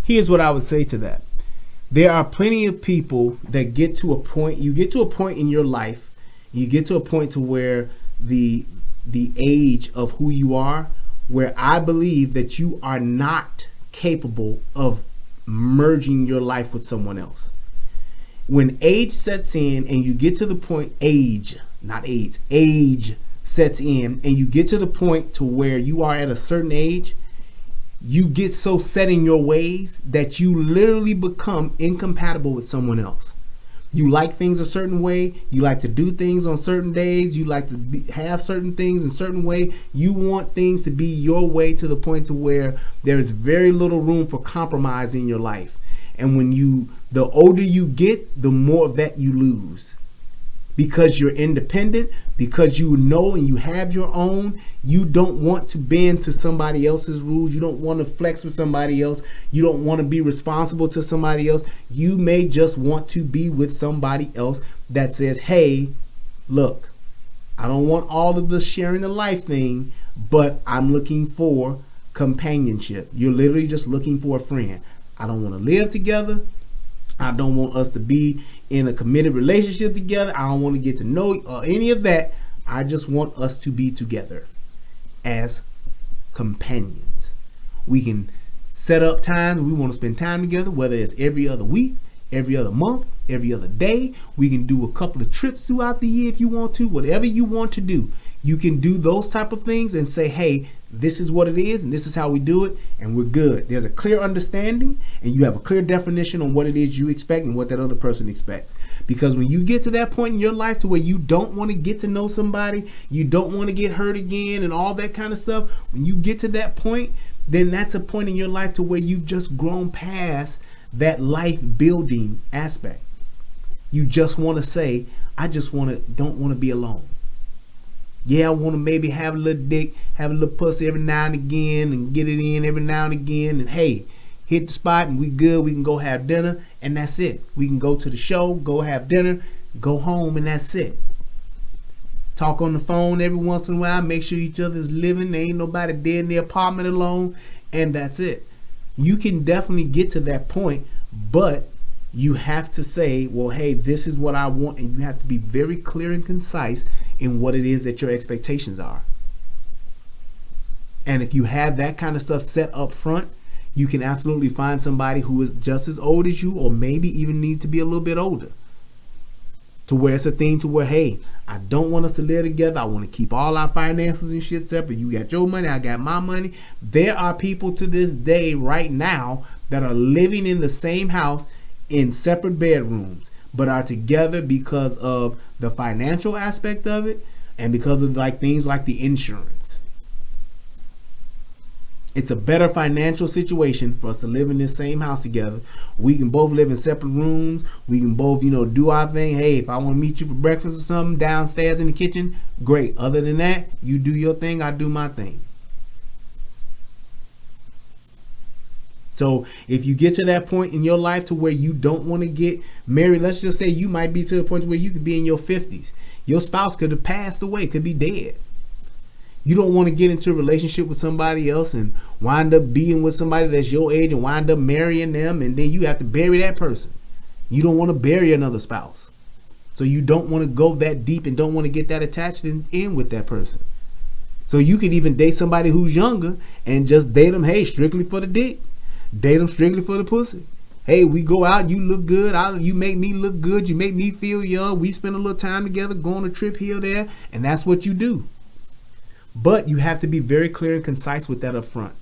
Here's what I would say to that. There are plenty of people that get to a point, you get to a point in your life, you get to a point to where the age of who you are, where I believe that you are not capable of merging your life with someone else. When age sets in and you get to the point, age sets in and you get to the point to where you are at a certain age, you get so set in your ways that you literally become incompatible with someone else. You like things a certain way. You like to do things on certain days. You like to have certain things in a certain way. You want things to be your way to the point to where there is very little room for compromise in your life. And when the older you get, the more of that you lose. Because you're independent, because you know and you have your own, you don't want to bend to somebody else's rules. You don't want to flex with somebody else. You don't want to be responsible to somebody else. You may just want to be with somebody else that says, hey, look, I don't want all of the sharing the life thing, but I'm looking for companionship. You're literally just looking for a friend. I don't want to live together. I don't want us to be in a committed relationship together. I don't want to get to know or any of that. I just want us to be together as companions. We can set up times we want to spend time together, whether it's every other week, every other month, every other day. We can do a couple of trips throughout the year if you want to, whatever you want to do. You can do those type of things and say, hey, this is what it is and this is how we do it and we're good. There's a clear understanding and you have a clear definition on what it is you expect and what that other person expects. Because when you get to that point in your life to where you don't want to get to know somebody, you don't want to get hurt again and all that kind of stuff, when you get to that point, then that's a point in your life to where you've just grown past that life building aspect. You just want to say, I just don't want to be alone. Yeah, I want to maybe have a little dick, have a little pussy every now and again and get it in every now and again. And hey, hit the spot and we good. We can go have dinner and that's it. We can go to the show, go have dinner, go home and that's it. Talk on the phone every once in a while. Make sure each other's living. There ain't nobody dead in the apartment alone. And that's it. You can definitely get to that point, but you have to say, well, hey, this is what I want. And you have to be very clear and concise in what it is that your expectations are. And if you have that kind of stuff set up front, you can absolutely find somebody who is just as old as you or maybe even need to be a little bit older. To where it's a thing to where, hey, I don't want us to live together. I want to keep all our finances and shit separate. You got your money, I got my money. There are people to this day right now that are living in the same house in separate bedrooms, but are together because of the financial aspect of it and because of like things like the insurance. It's a better financial situation for us to live in this same house together. We can both live in separate rooms. We can both, do our thing. Hey, if I want to meet you for breakfast or something downstairs in the kitchen, great. Other than that, you do your thing, I do my thing. So if you get to that point in your life to where you don't want to get married, let's just say you might be to the point where you could be in your 50s. Your spouse could have passed away, could be dead. You don't want to get into a relationship with somebody else and wind up being with somebody that's your age and wind up marrying them, and then you have to bury that person. You don't want to bury another spouse. So you don't want to go that deep and don't want to get that attached in with that person. So you could even date somebody who's younger and just date them, hey, strictly for the dick. Date them strictly for the pussy. Hey, we go out, you look good, you make me look good, you make me feel young, we spend a little time together, go on a trip here or there, and that's what you do. But you have to be very clear and concise with that up front.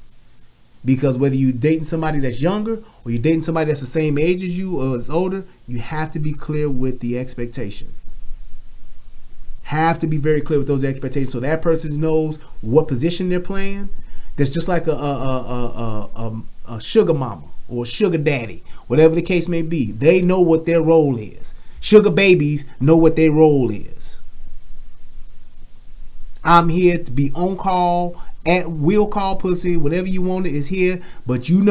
Because whether you're dating somebody that's younger or you're dating somebody that's the same age as you or is older, you have to be clear with the expectation. Have to be very clear with those expectations so that person knows what position they're playing. That's just like a sugar mama or sugar daddy, whatever the case may be. They know what their role is. Sugar babies know what their role is. I'm here to be on call, at will call pussy, whatever you want is here, but you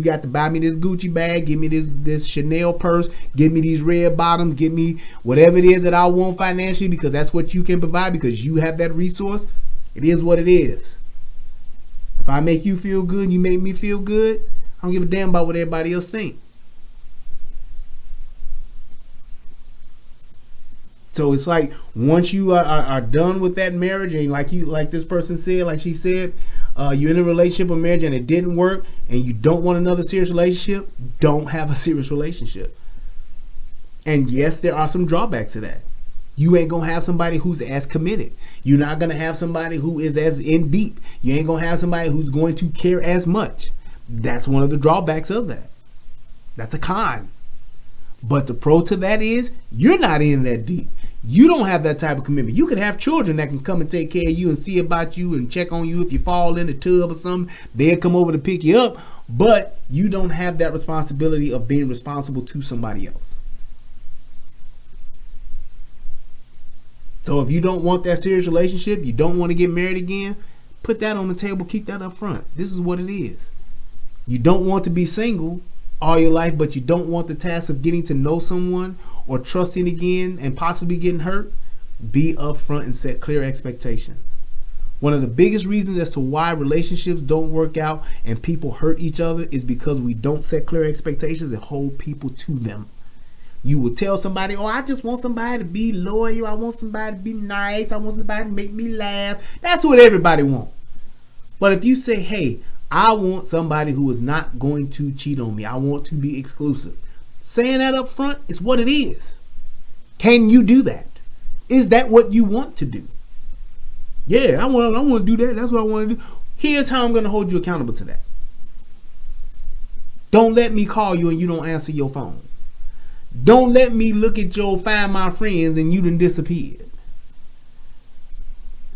got to buy me this Gucci bag, give me this Chanel purse, give me these red bottoms, give me whatever it is that I want financially, because that's what you can provide, because you have that resource. It is what it is. If I make you feel good and you make me feel good, I don't give a damn about what everybody else think. So it's like once you are done with that marriage, and like this person said, like she said, you're in a relationship or marriage and it didn't work, and you don't want another serious relationship, don't have a serious relationship. And yes, there are some drawbacks to that. You ain't gonna have somebody who's as committed. You're not gonna have somebody who is as in deep. You ain't gonna have somebody who's going to care as much. That's one of the drawbacks of that. That's a con. But the pro to that is you're not in that deep. You don't have that type of commitment. You could have children that can come and take care of you and see about you and check on you if you fall in the tub or something. They'll come over to pick you up, but you don't have that responsibility of being responsible to somebody else. So if you don't want that serious relationship, you don't want to get married again, put that on the table, keep that up front. This is what it is. You don't want to be single all your life, but you don't want the task of getting to know someone or trusting again and possibly getting hurt. Be upfront and set clear expectations. One of the biggest reasons as to why relationships don't work out and people hurt each other is because we don't set clear expectations and hold people to them. You will tell somebody, oh, I just want somebody to be loyal. I want somebody to be nice. I want somebody to make me laugh. That's what everybody wants. But if you say, hey, I want somebody who is not going to cheat on me. I want to be exclusive. Saying that up front is what it is. Can you do that? Is that what you want to do? Yeah, I want to do that. That's what I want to do. Here's how I'm going to hold you accountable to that. Don't let me call you and you don't answer your phone. Don't let me look at your Find My Friends and you done disappeared.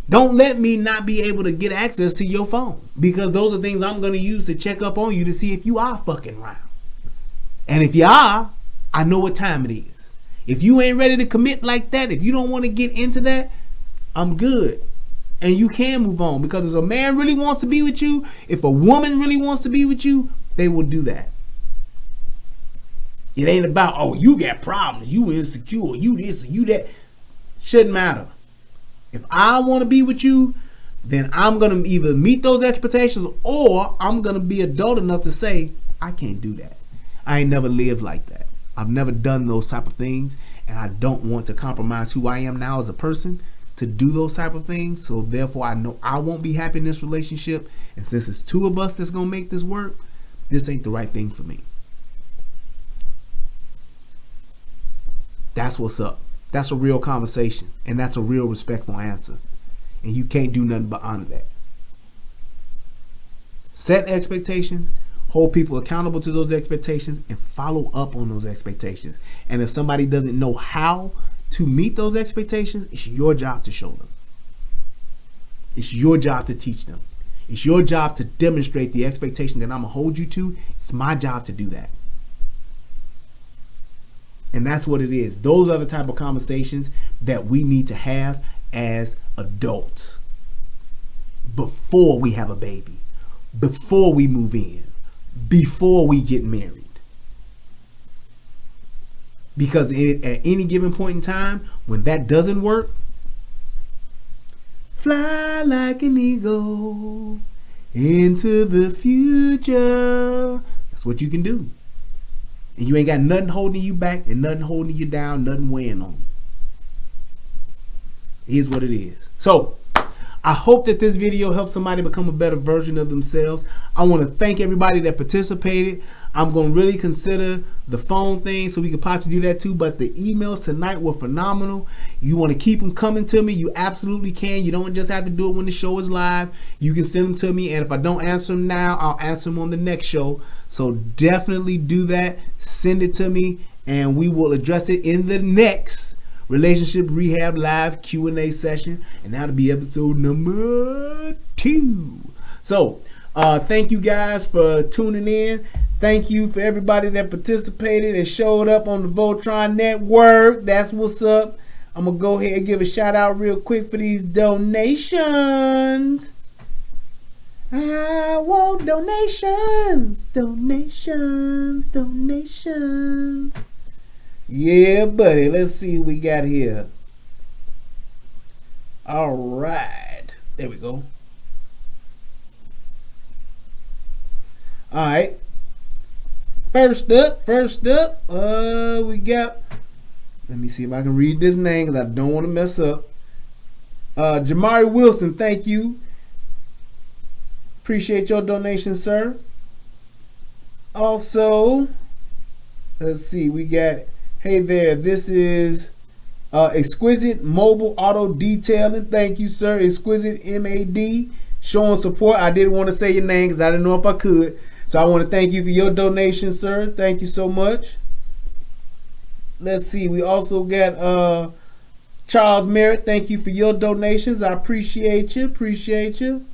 Don't let me not be able to get access to your phone, because those are things I'm going to use to check up on you to see if you are fucking around. And if you are, I know what time it is. If you ain't ready to commit like that, if you don't want to get into that, I'm good. And you can move on, because if a man really wants to be with you, if a woman really wants to be with you, they will do that. It ain't about, oh, you got problems, you insecure, you this, you that. Shouldn't matter. If I want to be with you, then I'm going to either meet those expectations or I'm going to be adult enough to say, I can't do that. I ain't never lived like that. I've never done those type of things, and I don't want to compromise who I am now as a person to do those type of things. So therefore, I know I won't be happy in this relationship. And since it's two of us that's going to make this work, this ain't the right thing for me. That's what's up. That's a real conversation, and that's a real respectful answer. And you can't do nothing but honor that. Set expectations, hold people accountable to those expectations, and follow up on those expectations. And if somebody doesn't know how to meet those expectations, it's your job to show them. It's your job to teach them. It's your job to demonstrate the expectation that I'm going to hold you to. It's my job to do that. And that's what it is. Those are the type of conversations that we need to have as adults before we have a baby, before we move in, before we get married. Because at any given point in time, when that doesn't work, fly like an eagle into the future. That's what you can do. And you ain't got nothing holding you back and nothing holding you down, nothing weighing on you. It is what it is. So, I hope that this video helps somebody become a better version of themselves. I want to thank everybody that participated. I'm going to really consider the phone thing so we can possibly do that too. But the emails tonight were phenomenal. You want to keep them coming to me, you absolutely can. You don't just have to do it when the show is live. You can send them to me. And if I don't answer them now, I'll answer them on the next show. So definitely do that. Send it to me and we will address it in the next Relationship Rehab Live Q&A session, and that'll be episode number 2. So, thank you guys for tuning in. Thank you for everybody that participated and showed up on the Voltron Network. That's what's up. I'm going to go ahead and give a shout out real quick for these donations. I want donations. Donations. Donations. Yeah, buddy. Let's see what we got here. All right. There we go. All right. First up, we got, let me see if I can read this name because I don't want to mess up. Jamari Wilson, thank you. Appreciate your donation, sir. Also, let's see, we got, hey there, this is Exquisite Mobile Auto Detailing. Thank you, sir. Exquisite MAD, showing support. I didn't want to say your name because I didn't know if I could. So I want to thank you for your donation, sir. Thank you so much. Let's see. We also got Charles Merritt. Thank you for your donations. I appreciate you. Appreciate you.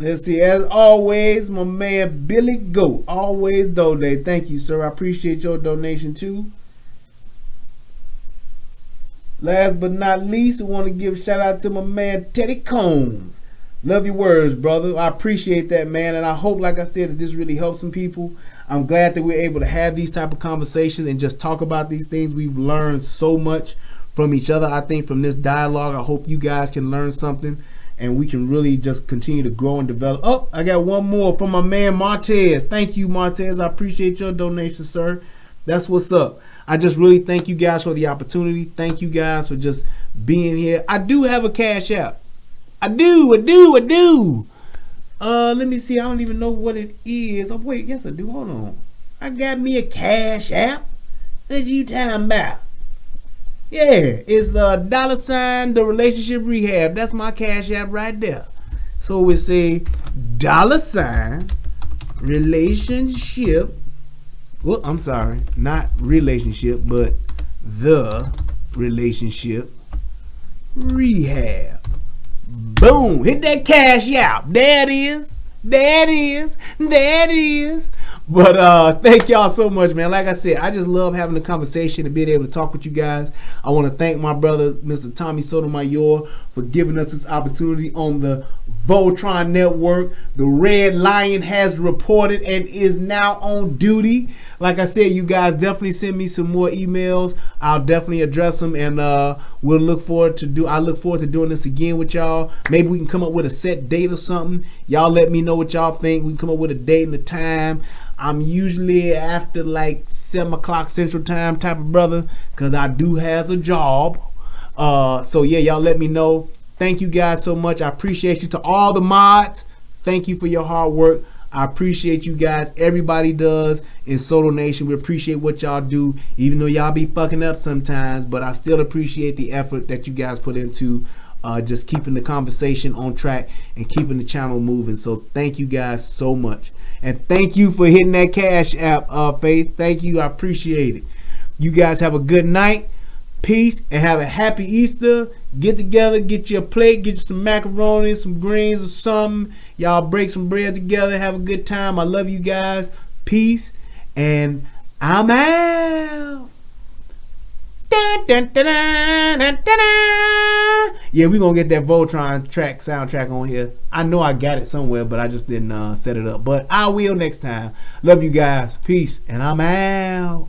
Let's see, as always, my man Billy Goat, always donate. Thank you, sir. I appreciate your donation too. Last but not least, I want to give a shout out to my man Teddy Combs. Love your words, brother. I appreciate that, man. And I hope, like I said, that this really helps some people. I'm glad that we're able to have these type of conversations and just talk about these things. We've learned so much from each other, I think, from this dialogue. I hope you guys can learn something. And we can really just continue to grow and develop. Oh, I got one more from my man Martez. Thank you, Martez. I appreciate your donation, sir. That's what's up. I just really thank you guys for the opportunity. Thank you guys for just being here. I do have a Cash App. I do. Let me see. I don't even know what it is. Oh, wait. Yes, I do. Hold on. I got me a Cash App. What you talking about? Yeah, it's the $ the Relationship Rehab. That's my Cash App right there. So it's a $ relationship. Well, I'm sorry, not relationship, but the Relationship Rehab. Boom! Hit that Cash App. There it is. There it is. There it is. But thank y'all so much, man. Like I said, I just love having a conversation and being able to talk with you guys. I want to thank my brother, Mr. Tommy Sotomayor, for giving us this opportunity on the Voltron Network. The Red Lion has reported and is now on duty. Like I said, you guys definitely send me some more emails. I'll definitely address them, and we'll look forward to doing this again with y'all. Maybe we can come up with a set date or something. Y'all let me know what y'all think. We can come up with a date and a time. I'm usually after like 7 o'clock Central Time type of brother, because I do have a job. So yeah, y'all let me know. Thank you guys so much. I appreciate you. To all the mods, thank you for your hard work. I appreciate you guys. Everybody does in Soto Nation. We appreciate what y'all do, even though y'all be fucking up sometimes, but I still appreciate the effort that you guys put into just keeping the conversation on track and keeping the channel moving. So thank you guys so much. And thank you for hitting that Cash App, Faith. Thank you. I appreciate it. You guys have a good night. Peace, and have a happy Easter. Get together, get you a plate, get you some macaroni, some greens or something. Y'all break some bread together. Have a good time. I love you guys. Peace, and I'm out. Dun, dun, dun, dun, dun, dun. Yeah, we're going to get that Voltron soundtrack on here. I know I got it somewhere, but I just didn't set it up. But I will next time. Love you guys. Peace, and I'm out.